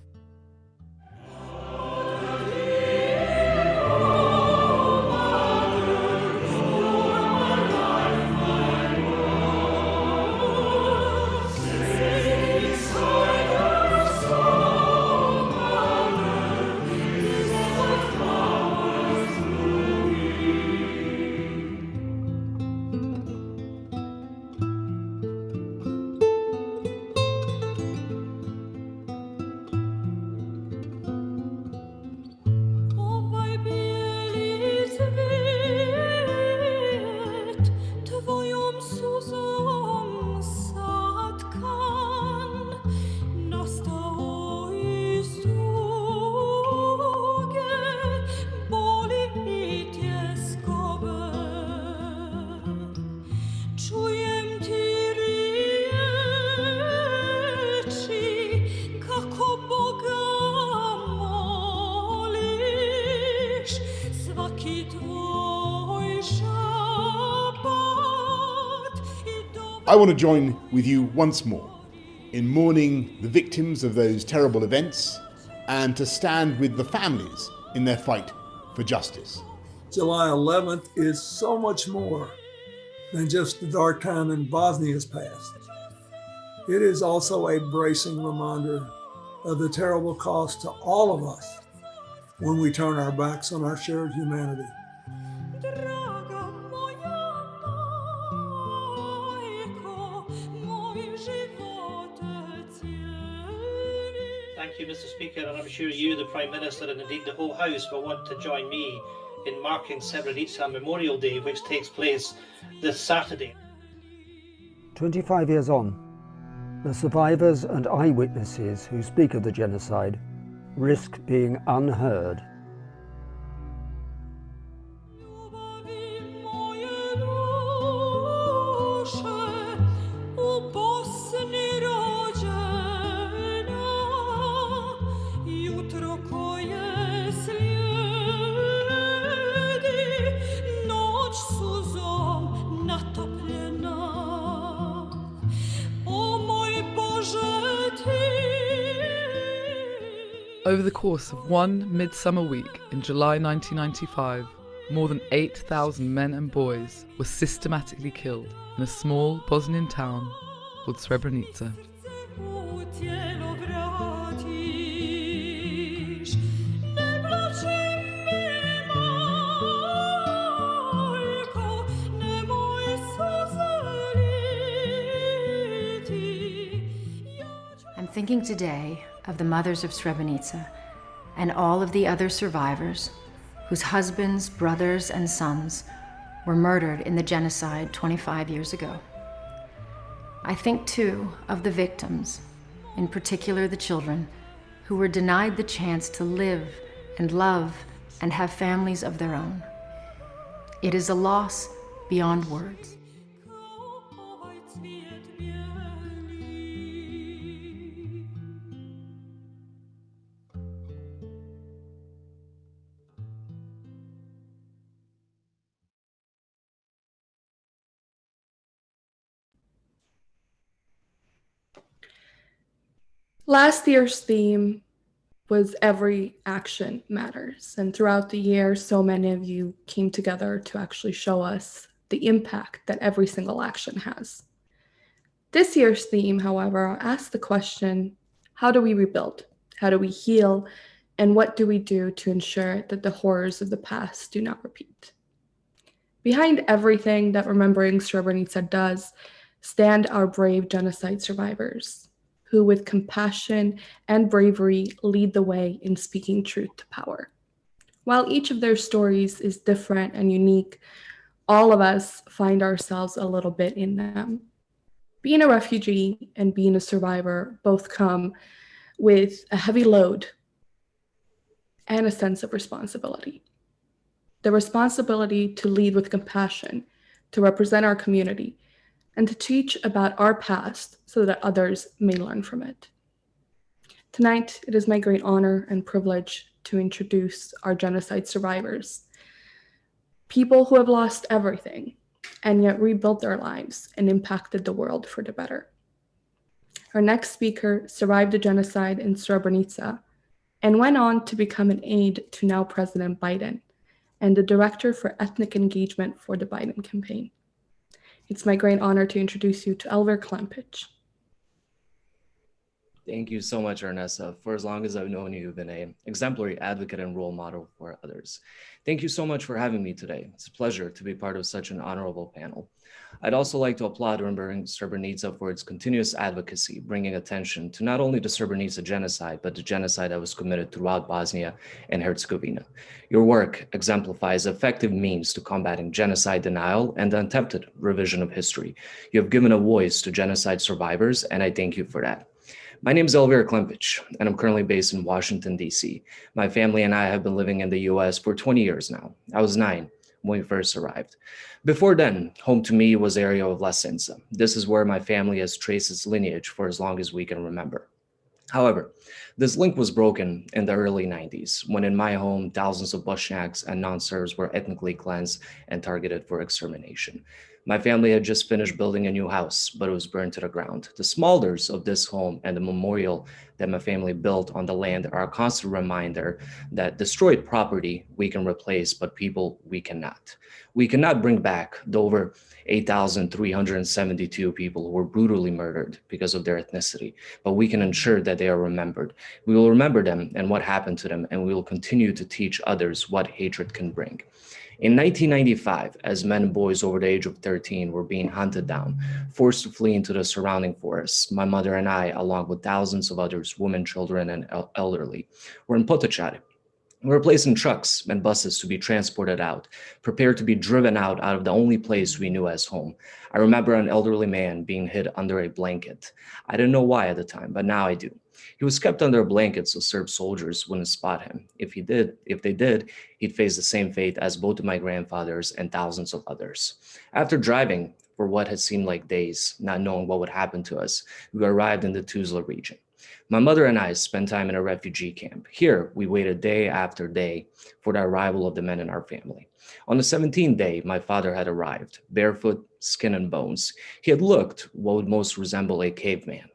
[SPEAKER 14] I want to join with you once more in mourning the victims of those terrible events and to stand with the families in their fight for justice.
[SPEAKER 15] July 11th is so much more than just the dark time in Bosnia's past. It is also a bracing reminder of the terrible cost to all of us when we turn our backs on our shared humanity.
[SPEAKER 16] Thank you, Mr. Speaker, and I'm sure you, the Prime Minister, and indeed the whole House will want to join me in marking Srebrenica Memorial Day, which takes place this Saturday.
[SPEAKER 17] 25 years on, the survivors and eyewitnesses who speak of the genocide risk being unheard.
[SPEAKER 18] Over the course of one midsummer week in July 1995, more than 8,000 men and boys were systematically killed in a small Bosnian town called Srebrenica.
[SPEAKER 19] I'm thinking today of the mothers of Srebrenica and all of the other survivors whose husbands, brothers, and sons were murdered in the genocide 25 years ago. I think too of the victims, in particular the children, who were denied the chance to live and love and have families of their own. It is a loss beyond words.
[SPEAKER 1] Last year's theme was Every Action Matters, and throughout the year, so many of you came together to actually show us the impact that every single action has. This year's theme, however, asks the question, how do we rebuild? How do we heal? And what do we do to ensure that the horrors of the past do not repeat? Behind everything that Remembering Srebrenica does stand our brave genocide survivors, who with compassion and bravery lead the way in speaking truth to power. While each of their stories is different and unique, all of us find ourselves a little bit in them. Being a refugee and being a survivor both come with a heavy load and a sense of responsibility. The responsibility to lead with compassion, to represent our community, and to teach about our past so that others may learn from it. Tonight, it is my great honor and privilege to introduce our genocide survivors, people who have lost everything and yet rebuilt their lives and impacted the world for the better. Our next speaker survived the genocide in Srebrenica and went on to become an aide to now President Biden and the director for ethnic engagement for the Biden campaign. It's my great honor to introduce you to Alma Ganovich.
[SPEAKER 20] Thank you so much, Ernesta. For as long as I've known you, you've been an exemplary advocate and role model for others. Thank you so much for having me today. It's a pleasure to be part of such an honorable panel. I'd also like to applaud Remembering Srebrenica for its continuous advocacy, bringing attention to not only the Srebrenica genocide, but the genocide that was committed throughout Bosnia and Herzegovina. Your work exemplifies effective means to combating genocide denial and the attempted revision of history. You have given a voice to genocide survivors, and I thank you for that. My name is Elvira Klimpic, and I'm currently based in Washington, D.C. My family and I have been living in the U.S. for 20 years now. I was 9 when we first arrived. Before then, home to me was the area of Vlasenca. This is where my family has traced its lineage for as long as we can remember. However, This link was broken in the early 90s, when in my home, thousands of Bosniaks and non-Serbs were ethnically cleansed and targeted for extermination. My family had just finished building a new house, but it was burned to the ground. The smolders of this home and the memorial that my family built on the land are a constant reminder that destroyed property we can replace, but people we cannot. We cannot bring back the over 8,372 people who were brutally murdered because of their ethnicity, but we can ensure that they are remembered. We will remember them and what happened to them, and we will continue to teach others what hatred can bring. In 1995, as men and boys over the age of 13 were being hunted down, forced to flee into the surrounding forests, my mother and I, along with thousands of others, women, children, and elderly, were in Potocari. We were placed in trucks and buses to be transported out, prepared to be driven out of the only place we knew as home. I remember an elderly man being hid under a blanket. I didn't know why at the time, but now I do. He was kept under a blanket so Serb soldiers wouldn't spot him. If they did, he'd face the same fate as both of my grandfathers and thousands of others. After driving for what had seemed like days, not knowing what would happen to us, we arrived in the Tuzla region. My mother and I spent time in a refugee camp. Here, we waited day after day for the arrival of the men in our family. On the 17th day, my father had arrived, barefoot, skin and bones. He had looked what would most resemble a caveman.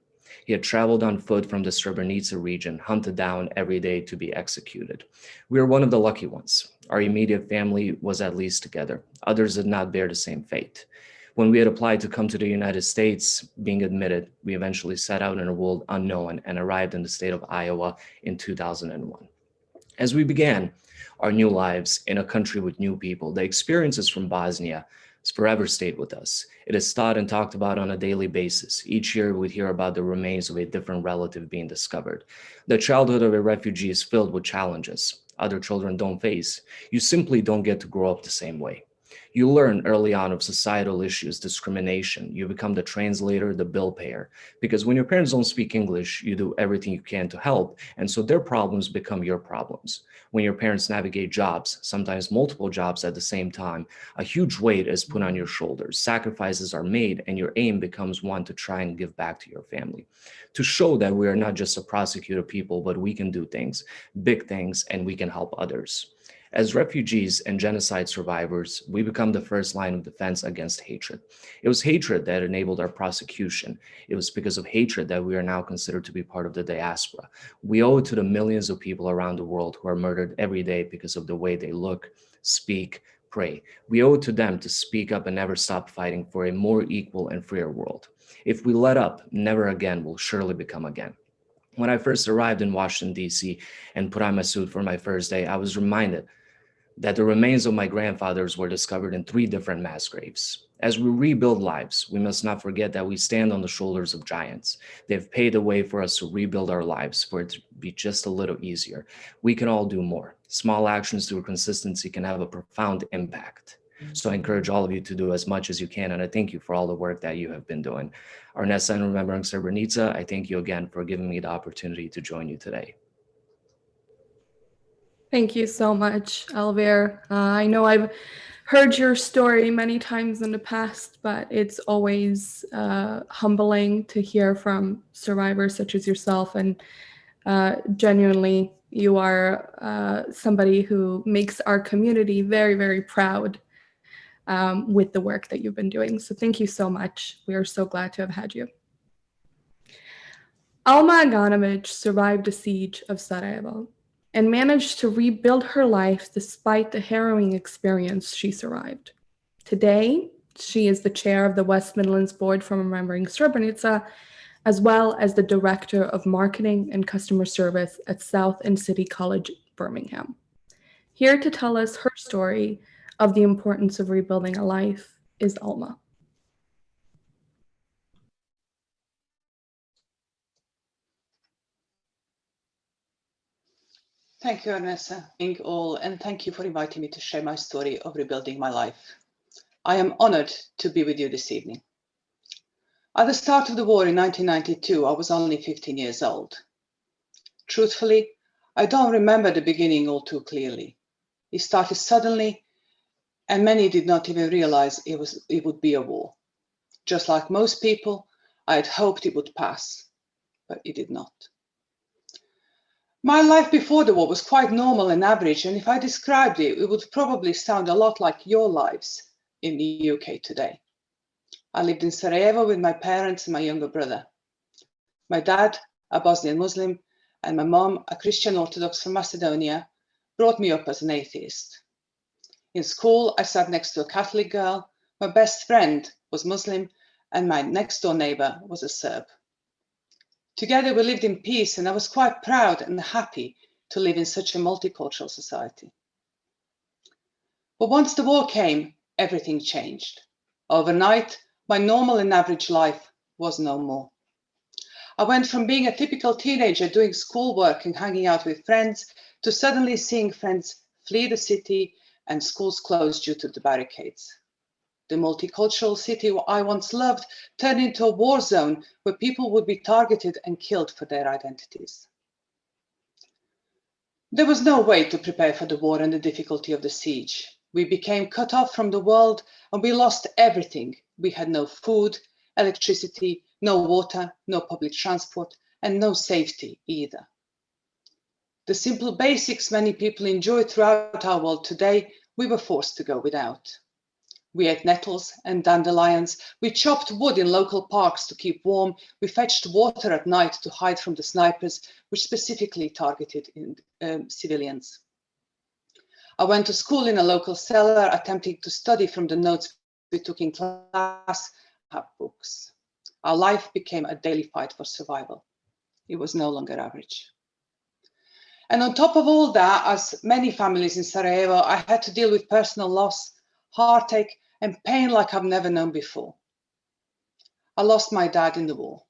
[SPEAKER 20] He had traveled on foot from the Srebrenica region, hunted down every day to be executed. We were one of the lucky ones. Our immediate family was at least together. Others did not bear the same fate. When we had applied to come to the United States, being admitted, we eventually set out in a world unknown and arrived in the state of Iowa in 2001. As we began our new lives in a country with new people, the experiences from Bosnia forever stayed with us. It is taught and talked about on a daily basis. Each year we'd hear about the remains of a different relative being discovered. The childhood of a refugee is filled with challenges other children don't face. You simply don't get to grow up the same way. You learn early on of societal issues, discrimination. You become the translator, the bill payer. Because when your parents don't speak English, you do everything you can to help. And so their problems become your problems. When your parents navigate jobs, sometimes multiple jobs at the same time, a huge weight is put on your shoulders. Sacrifices are made, and your aim becomes one to try and give back to your family. To show that we are not just a prosecutor people, but we can do things, big things, and we can help others. As refugees and genocide survivors, we become the first line of defense against hatred. It was hatred that enabled our prosecution. It was because of hatred that we are now considered to be part of the diaspora. We owe it to the millions of people around the world who are murdered every day because of the way they look, speak, pray. We owe it to them to speak up and never stop fighting for a more equal and freer world. If we let up, never again will surely become again. When I first arrived in Washington, D.C. and put on my suit for my first day, I was reminded that the remains of my grandfathers were discovered in 3 different mass graves. As we rebuild lives, we must not forget that we stand on the shoulders of giants. They've paved the way for us to rebuild our lives, for it to be just a little easier. We can all do more. Small actions through consistency can have a profound impact. So I encourage all of you to do as much as you can, and I thank you for all the work that you have been doing. Arnesa and Remembering Cerbernitza, I thank you again for giving me the opportunity to join you today.
[SPEAKER 1] Thank you so much, Elvir. I know I've heard your story many times in the past, but it's always humbling to hear from survivors such as yourself. And genuinely, you are somebody who makes our community very, very proud with the work that you've been doing. So thank you so much. We are so glad to have had you. Alma Ganovich survived the siege of Sarajevo and managed to rebuild her life despite the harrowing experience she survived. Today, she is the chair of the West Midlands Board for Remembering Srebrenica, as well as the Director of Marketing and Customer Service at South and City College, Birmingham. Here to tell us her story of the importance of rebuilding a life is Alma.
[SPEAKER 21] Thank you, Arnesa, and thank you for inviting me to share my story of rebuilding my life. I am honored to be with you this evening. At the start of the war in 1992, I was only 15 years old. Truthfully, I don't remember the beginning all too clearly. It started suddenly, and many did not even realize it would be a war. Just like most people, I had hoped it would pass, but it did not. My life before the war was quite normal and average, and if I described it, it would probably sound a lot like your lives in the UK today. I lived in Sarajevo with my parents and my younger brother. My dad, a Bosnian Muslim, and my mom, a Christian Orthodox from Macedonia, brought me up as an atheist. In school, I sat next to a Catholic girl, my best friend was Muslim, and my next door neighbor was a Serb. Together we lived in peace, and I was quite proud and happy to live in such a multicultural society. But once the war came, everything changed. Overnight, my normal and average life was no more. I went from being a typical teenager doing schoolwork and hanging out with friends to suddenly seeing friends flee the city and schools closed due to the barricades. The multicultural city I once loved turned into a war zone where people would be targeted and killed for their identities. There was no way to prepare for the war and the difficulty of the siege. We became cut off from the world and we lost everything. We had no food, electricity, no water, no public transport, and no safety either. The simple basics many people enjoy throughout our world today, we were forced to go without. We ate nettles and dandelions. We chopped wood in local parks to keep warm. We fetched water at night to hide from the snipers, which specifically targeted civilians. I went to school in a local cellar, attempting to study from the notes we took in class, have books. Our life became a daily fight for survival. It was no longer average. And on top of all that, as many families in Sarajevo, I had to deal with personal loss, heartache, and pain like I've never known before. I lost my dad in the war.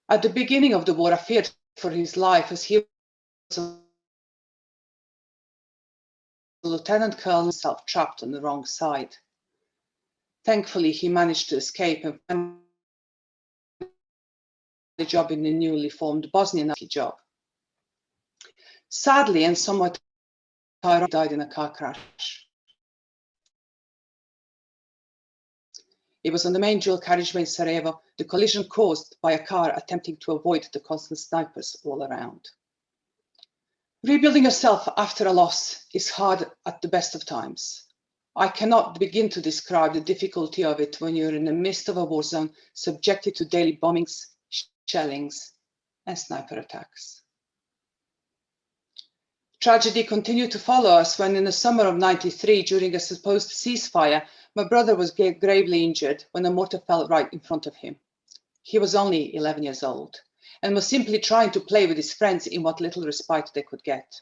[SPEAKER 21] At the beginning of the war, I feared for his life as he was a lieutenant colonel himself, trapped on the wrong side. Thankfully, he managed to escape and find a job in the newly formed Bosnian Army job. Sadly, and somewhat ironically, died in a car crash. It was on the main dual carriageway in Sarajevo, the collision caused by a car attempting to avoid the constant snipers all around. Rebuilding yourself after a loss is hard at the best of times. I cannot begin to describe the difficulty of it when you're in the midst of a war zone, subjected to daily bombings, shellings, and sniper attacks. Tragedy continued to follow us when in the summer of '93, during a supposed ceasefire, my brother was gravely injured when a mortar fell right in front of him. He was only 11 years old and was simply trying to play with his friends in what little respite they could get.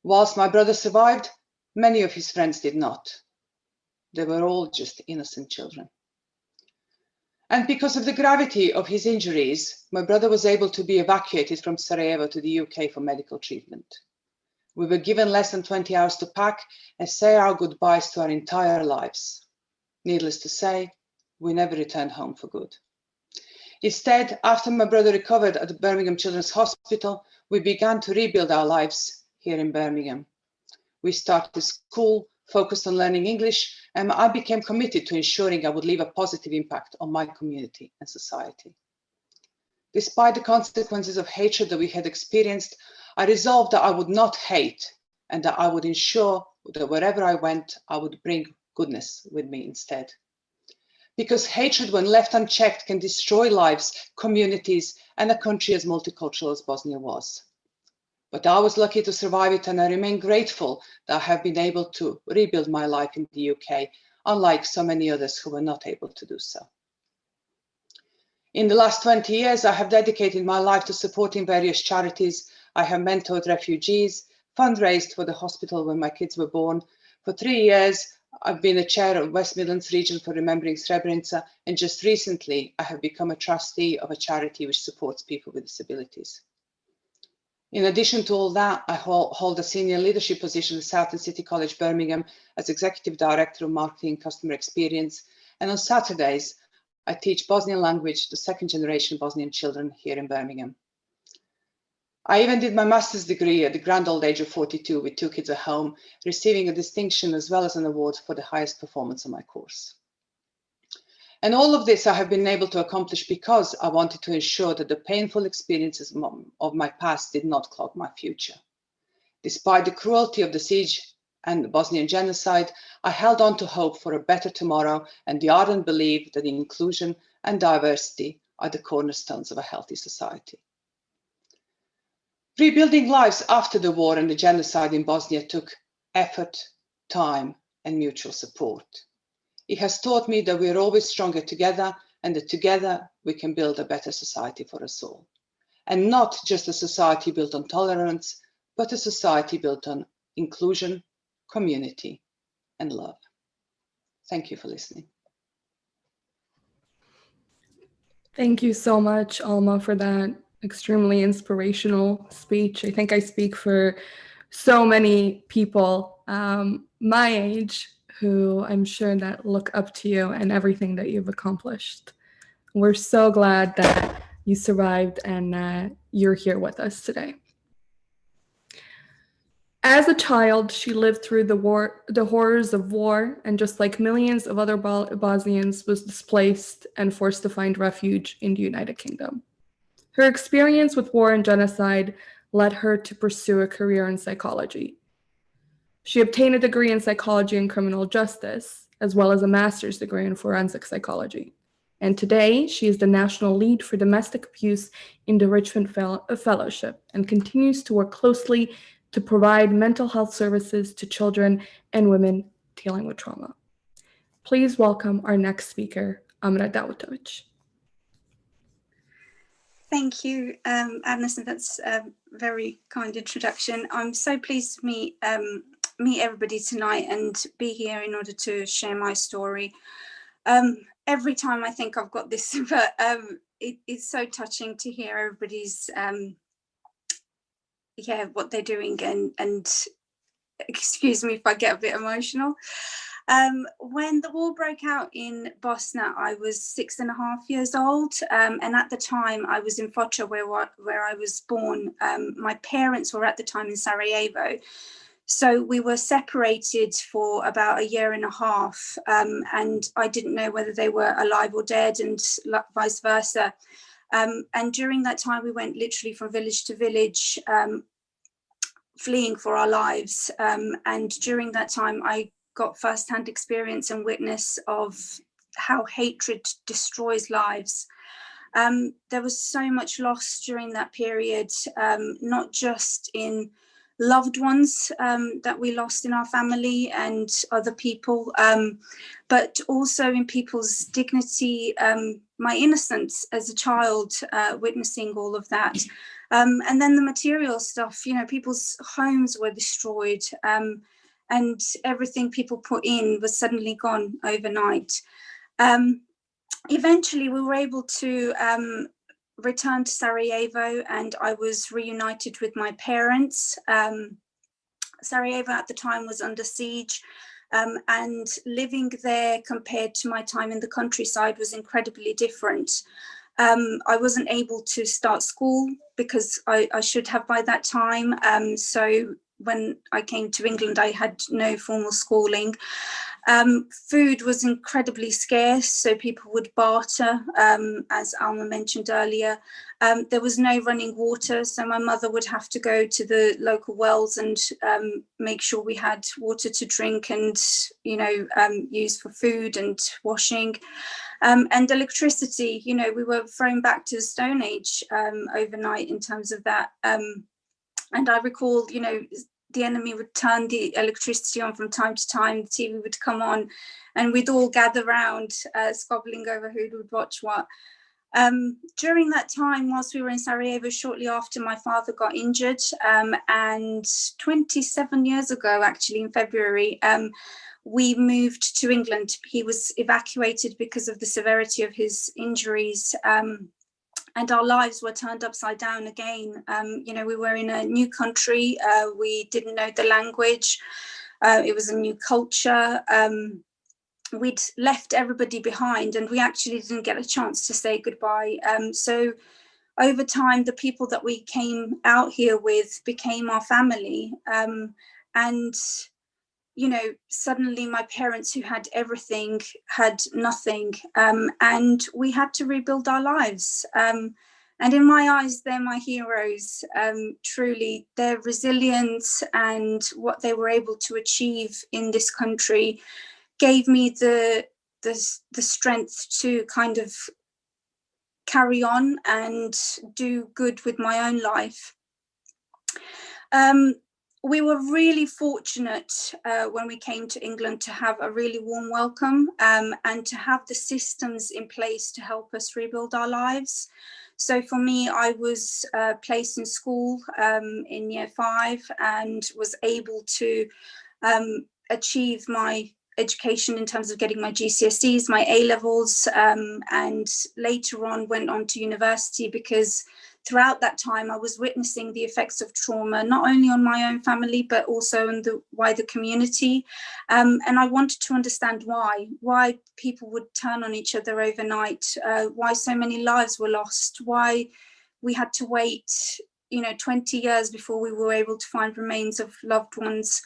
[SPEAKER 21] Whilst my brother survived, many of his friends did not. They were all just innocent children. And because of the gravity of his injuries, my brother was able to be evacuated from Sarajevo to the UK for medical treatment. We were given less than 20 hours to pack and say our goodbyes to our entire lives. Needless to say, we never returned home for good. Instead, after my brother recovered at the Birmingham Children's Hospital, we began to rebuild our lives here in Birmingham. We started school, focused on learning English, and I became committed to ensuring I would leave a positive impact on my community and society. Despite the consequences of hatred that we had experienced, I resolved that I would not hate and that I would ensure that wherever I went, I would bring goodness with me instead. Because hatred, when left unchecked, can destroy lives, communities, and a country as multicultural as Bosnia was. But I was lucky to survive it, and I remain grateful that I have been able to rebuild my life in the UK, unlike so many others who were not able to do so. In the last 20 years, I have dedicated my life to supporting various charities. I have mentored refugees, fundraised for the hospital when my kids were born. For 3 years, I've been a chair of West Midlands region for Remembering Srebrenica, and just recently, I have become a trustee of a charity which supports people with disabilities. In addition to all that, I hold a senior leadership position at Southern City College, Birmingham, as Executive Director of Marketing and Customer Experience. And on Saturdays, I teach Bosnian language to second-generation Bosnian children here in Birmingham. I even did my master's degree at the grand old age of 42 with 2 kids at home, receiving a distinction as well as an award for the highest performance on my course. And all of this I have been able to accomplish because I wanted to ensure that the painful experiences of my past did not clog my future. Despite the cruelty of the siege and the Bosnian genocide, I held on to hope for a better tomorrow and the ardent belief that inclusion and diversity are the cornerstones of a healthy society. Rebuilding lives after the war and the genocide in Bosnia took effort, time, and mutual support. It has taught me that we are always stronger together and that together we can build a better society for us all. And not just a society built on tolerance, but a society built on inclusion, community, and love. Thank you for listening.
[SPEAKER 1] Thank you so much, Alma, for that extremely inspirational speech. I think I speak for so many people my age who I'm sure that look up to you and everything that you've accomplished. We're so glad that you survived and you're here with us today. As a child, she lived through the horrors of war, and just like millions of other Bosnians, was displaced and forced to find refuge in the United Kingdom. Her experience with war and genocide led her to pursue a career in psychology. She obtained a degree in psychology and criminal justice, as well as a master's degree in forensic psychology. And today, she is the national lead for domestic abuse in the Richmond Fellowship and continues to work closely to provide mental health services to children and women dealing with trauma. Please welcome our next speaker, Amra Dawud.
[SPEAKER 2] Thank you, Agnes, and that's a very kind introduction. I'm so pleased to meet everybody tonight and be here in order to share my story. Every time I think I've got this, but it's so touching to hear everybody's what they're doing, and excuse me if I get a bit emotional. When the war broke out in Bosnia, I was 6.5 years old, and at the time I was in Foča, where I was born. My parents were at the time in Sarajevo, so we were separated for about 1.5 years, and I didn't know whether they were alive or dead, and vice versa. And during that time, we went literally from village to village, fleeing for our lives. And during that time, I got firsthand experience and witness of how hatred destroys lives. There was so much loss during that period, not just in loved ones that we lost in our family and other people, but also in people's dignity, my innocence as a child, witnessing all of that. And then the material stuff, people's homes were destroyed, and everything people put in was suddenly gone overnight. Eventually, we were able to return to Sarajevo, and I was reunited with my parents. Sarajevo at the time was under siege, and living there compared to my time in the countryside was incredibly different. I wasn't able to start school because I should have by that time. So when I came to England, I had no formal schooling. Food was incredibly scarce, so people would barter, as Alma mentioned earlier. There was no running water, so my mother would have to go to the local wells and make sure we had water to drink and, use for food and washing. And electricity, we were thrown back to the Stone Age overnight in terms of that. And I recall, the enemy would turn the electricity on from time to time, the TV would come on, and we'd all gather round, squabbling over who would watch what. During that time, whilst we were in Sarajevo, shortly after, my father got injured, and 27 years ago, actually in February, we moved to England. He was evacuated because of the severity of his injuries, and our lives were turned upside down again. We were in a new country. We didn't know the language. It was a new culture. We'd left everybody behind, and we actually didn't get a chance to say goodbye. So over time, the people that we came out here with became our family. And suddenly my parents who had everything had nothing, and we had to rebuild our lives. And in my eyes, they're my heroes. Truly, their resilience and what they were able to achieve in this country gave me the strength to kind of carry on and do good with my own life. We were really fortunate when we came to England to have a really warm welcome, and to have the systems in place to help us rebuild our lives. So for me, I was placed in school in year 5 and was able to achieve my education in terms of getting my GCSEs, my A-levels, and later on went on to university, because throughout that time I was witnessing the effects of trauma, not only on my own family, but also in the wider community. And I wanted to understand why people would turn on each other overnight, why so many lives were lost, why we had to wait 20 years before we were able to find remains of loved ones.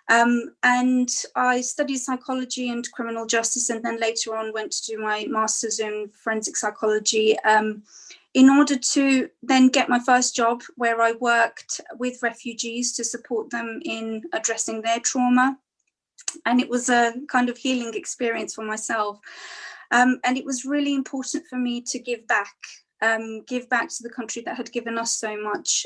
[SPEAKER 2] And I studied psychology and criminal justice, and then later on went to do my master's in forensic psychology, in order to then get my first job, where I worked with refugees to support them in addressing their trauma. And it was a kind of healing experience for myself. And it was really important for me to give back to the country that had given us so much.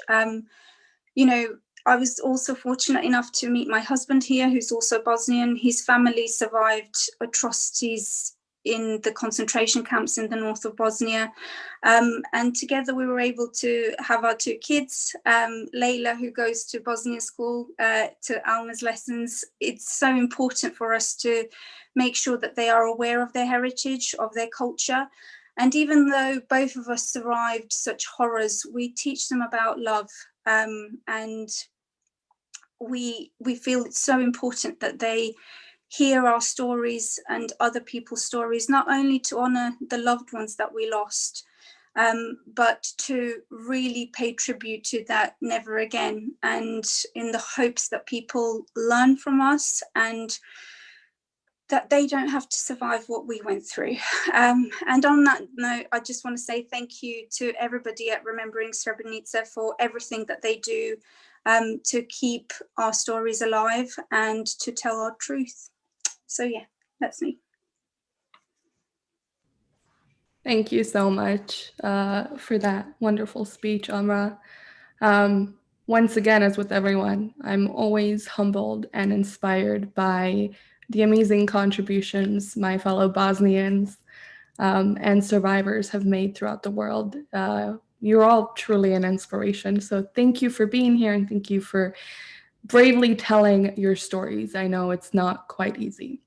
[SPEAKER 2] I was also fortunate enough to meet my husband here, who's also Bosnian. His family survived atrocities in the concentration camps in the north of Bosnia. And together we were able to have our 2 kids, Layla, who goes to Bosnia school, to Alma's lessons. It's so important for us to make sure that they are aware of their heritage, of their culture. And even though both of us survived such horrors, we teach them about love. And we feel it's so important that they hear our stories and other people's stories, not only to honor the loved ones that we lost, but to really pay tribute to that never again, and in the hopes that people learn from us and that they don't have to survive what we went through. And on that note, I just want to say thank you to everybody at Remembering Srebrenica for everything that they do to keep our stories alive and to tell our truth. So yeah, that's me.
[SPEAKER 1] Thank you so much for that wonderful speech, Amra. Once again, as with everyone, I'm always humbled and inspired by the amazing contributions my fellow Bosnians and survivors have made throughout the world. You're all truly an inspiration. So thank you for being here, and thank you for bravely telling your stories. I know it's not quite easy.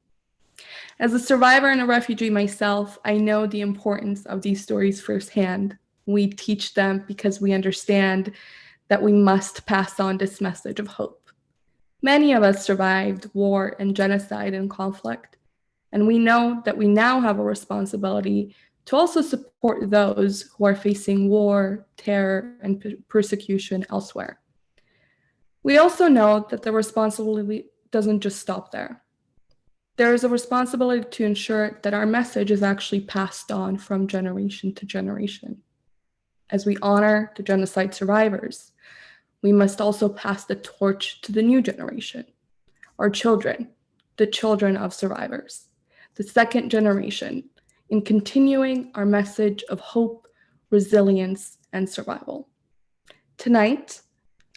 [SPEAKER 1] As a survivor and a refugee myself, I know the importance of these stories firsthand. We teach them because we understand that we must pass on this message of hope. Many of us survived war and genocide and conflict, and we know that we now have a responsibility to also support those who are facing war, terror, and persecution elsewhere. We also know that the responsibility doesn't just stop there. There is a responsibility to ensure that our message is actually passed on from generation to generation. As we honor the genocide survivors, we must also pass the torch to the new generation, our children, the children of survivors, the second generation, in continuing our message of hope, resilience, and survival. Tonight,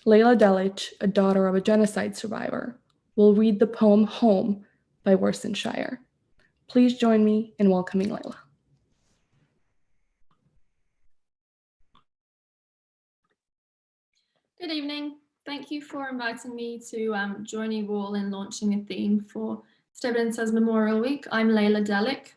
[SPEAKER 1] Layla Delic, a daughter of a genocide survivor, will read the poem Home by Worcestershire. Please join me in welcoming Layla.
[SPEAKER 3] Good evening. Thank you for inviting me to join you all in launching a theme for Srebrenica Memorial Week. I'm Layla Delic,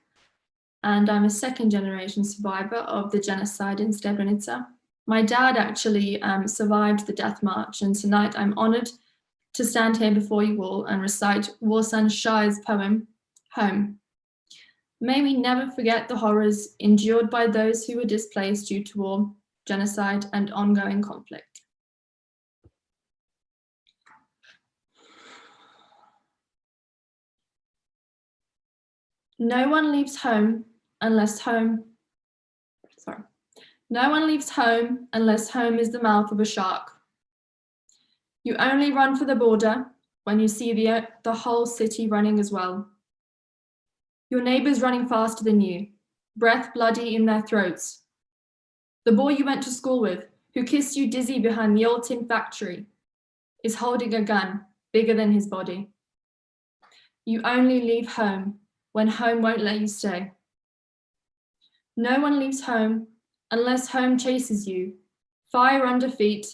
[SPEAKER 3] and I'm a second-generation survivor of the genocide in Srebrenica. My dad actually survived the death march, and tonight I'm honored to stand here before you all and recite Worcestershire's poem, Home. May we never forget the horrors endured by those who were displaced due to war, genocide, and ongoing conflict. No one leaves home unless home is the mouth of a shark. You only run for the border when you see the whole city running as well. Your neighbors running faster than you, breath bloody in their throats. The boy you went to school with, who kissed you dizzy behind the old tin factory, is holding a gun bigger than his body. You only leave home when home won't let you stay. No one leaves home unless home chases you, fire under feet,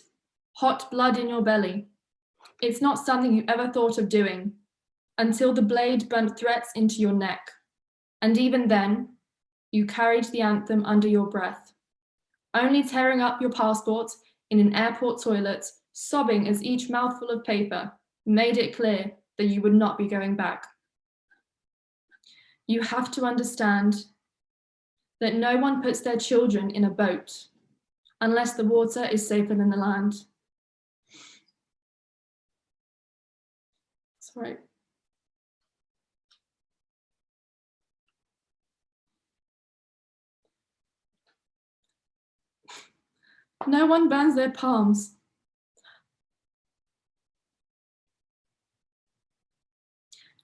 [SPEAKER 3] hot blood in your belly. It's not something you ever thought of doing until the blade burnt threats into your neck. And even then, you carried the anthem under your breath, only tearing up your passport in an airport toilet, sobbing as each mouthful of paper made it clear that you would not be going back. You have to understand that no one puts their children in a boat unless the water is safer than the land. Sorry. No one burns their palms.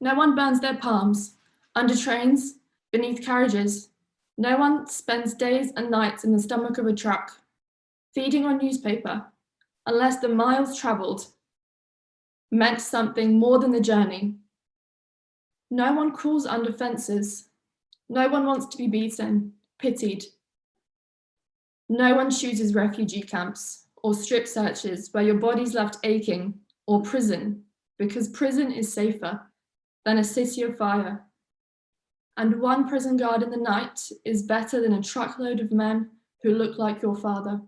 [SPEAKER 3] No one burns their palms under trains, beneath carriages. No one spends days and nights in the stomach of a truck, feeding on newspaper, unless the miles traveled meant something more than the journey. No one crawls under fences. No one wants to be beaten, pitied. No one chooses refugee camps or strip searches where your body's left aching, or prison, because prison is safer than a city of fire. And one prison guard in the night is better than a truckload of men who look like your father.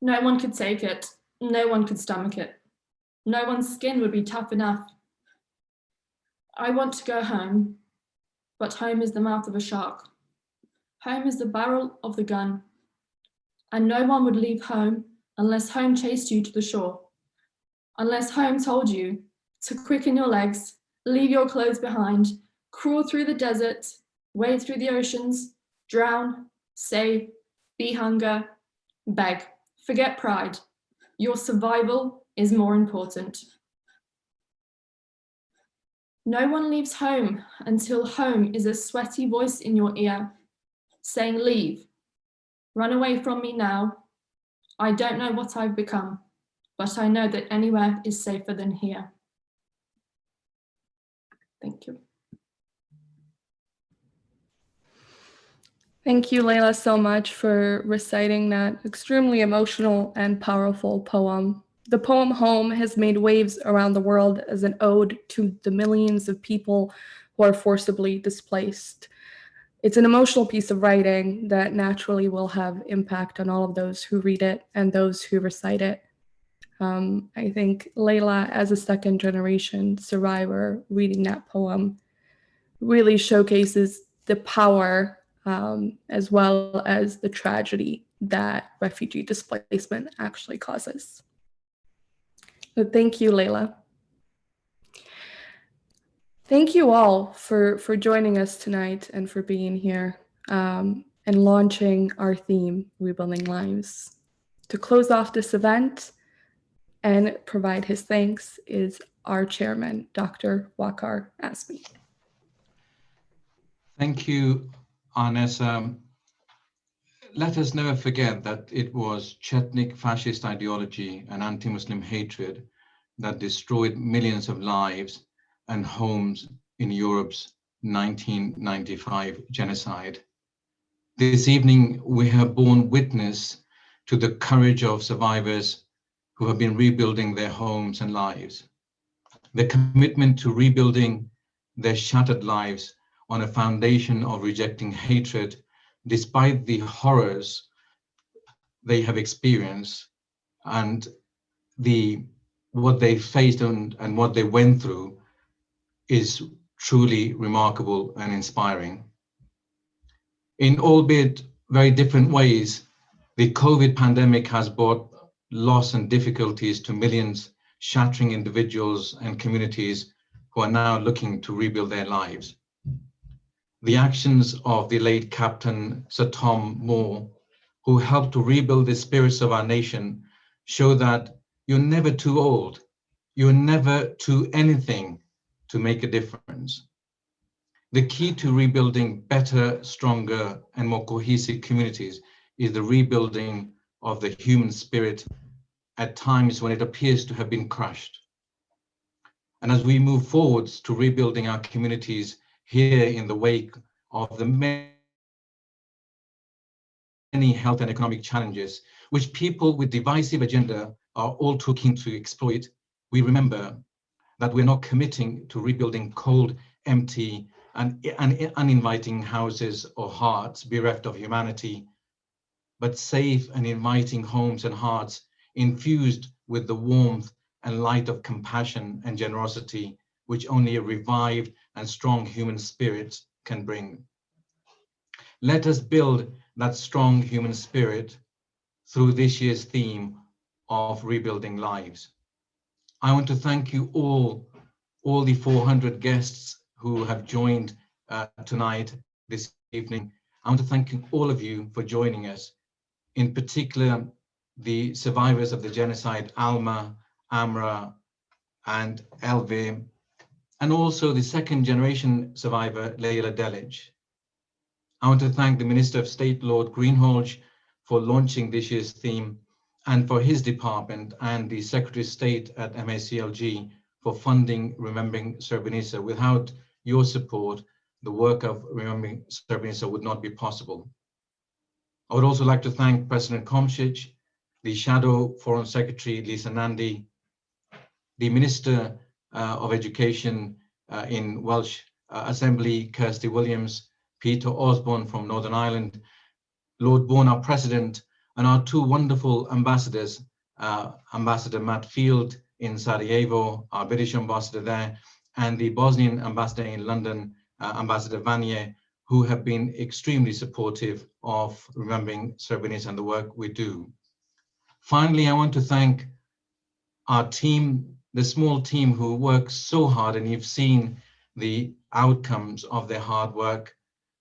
[SPEAKER 3] No one could take it. No one could stomach it. No one's skin would be tough enough. I want to go home, but home is the mouth of a shark. Home is the barrel of the gun. And no one would leave home unless home chased you to the shore. Unless home told you to quicken your legs, leave your clothes behind, crawl through the desert, wade through the oceans, drown, save, be hunger, beg, forget pride. Your survival is more important. No one leaves home until home is a sweaty voice in your ear, saying, leave, run away from me now. I don't know what I've become, but I know that anywhere is safer than here. Thank you.
[SPEAKER 1] Thank you, Layla, so much for reciting that extremely emotional and powerful poem. The poem Home has made waves around the world as an ode to the millions of people who are forcibly displaced. It's an emotional piece of writing that naturally will have impact on all of those who read it and those who recite it. I think Layla, as a second generation survivor, reading that poem really showcases the power as well as the tragedy that refugee displacement actually causes. So thank you, Layla. Thank you all for joining us tonight and for being here and launching our theme, Rebuilding Lives. To close off this event and provide his thanks is our chairman, Dr. Waqar Azmi.
[SPEAKER 4] Thank you, Arnessa. Let us never forget that it was Chetnik fascist ideology and anti-Muslim hatred that destroyed millions of lives and homes in Europe's 1995 genocide. This evening, we have borne witness to the courage of survivors who have been rebuilding their homes and lives. The commitment to rebuilding their shattered lives on a foundation of rejecting hatred, despite the horrors they have experienced and what they faced and what they went through, is truly remarkable and inspiring. In albeit very different ways, the COVID pandemic has brought loss and difficulties to millions, shattering individuals and communities who are now looking to rebuild their lives. The actions of the late Captain Sir Tom Moore, who helped to rebuild the spirits of our nation, show that you're never too old, you're never too anything to make a difference. The key to rebuilding better, stronger, and more cohesive communities is the rebuilding of the human spirit at times when it appears to have been crushed. And as we move forwards to rebuilding our communities here in the wake of the many health and economic challenges, which people with divisive agenda are all too keen to exploit, we remember that we're not committing to rebuilding cold, empty, and uninviting houses or hearts bereft of humanity, but safe and inviting homes and hearts infused with the warmth and light of compassion and generosity, which only a revived and strong human spirit can bring. Let us build that strong human spirit through this year's theme of rebuilding lives. I want to thank you all the 400 guests who have joined tonight, this evening. I want to thank all of you for joining us, in particular the survivors of the genocide, Alma, Amra, and Elve, and also the second generation survivor, Leila Delic. I want to thank the Minister of State, Lord Greenhalgh, for launching this year's theme, and for his department, and the Secretary of State at MACLG for funding Remembering Srebrenica. Without your support, the work of Remembering Srebrenica would not be possible. I would also like to thank President Komšić, the Shadow Foreign Secretary, Lisa Nandy, the Minister of Education in Welsh Assembly, Kirsty Williams, Peter Osborne from Northern Ireland, Lord Bourne, our President, and our two wonderful ambassadors, Ambassador Matt Field in Sarajevo, our British ambassador there, and the Bosnian ambassador in London, Ambassador Vanier, who have been extremely supportive of Remembering Srebrenica and the work we do. Finally, I want to thank our team, the small team who works so hard, and you've seen the outcomes of their hard work.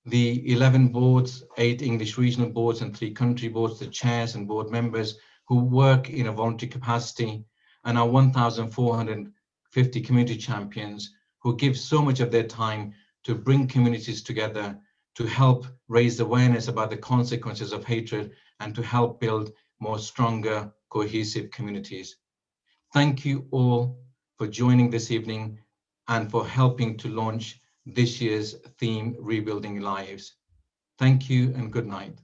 [SPEAKER 4] The 11 boards, 8 English regional boards and 3 country boards, the chairs and board members who work in a voluntary capacity, and our 1,450 community champions who give so much of their time to bring communities together, to help raise awareness about the consequences of hatred, and to help build more stronger, cohesive communities. Thank you all for joining this evening and for helping to launch this year's theme, Rebuilding Lives. Thank you and good night.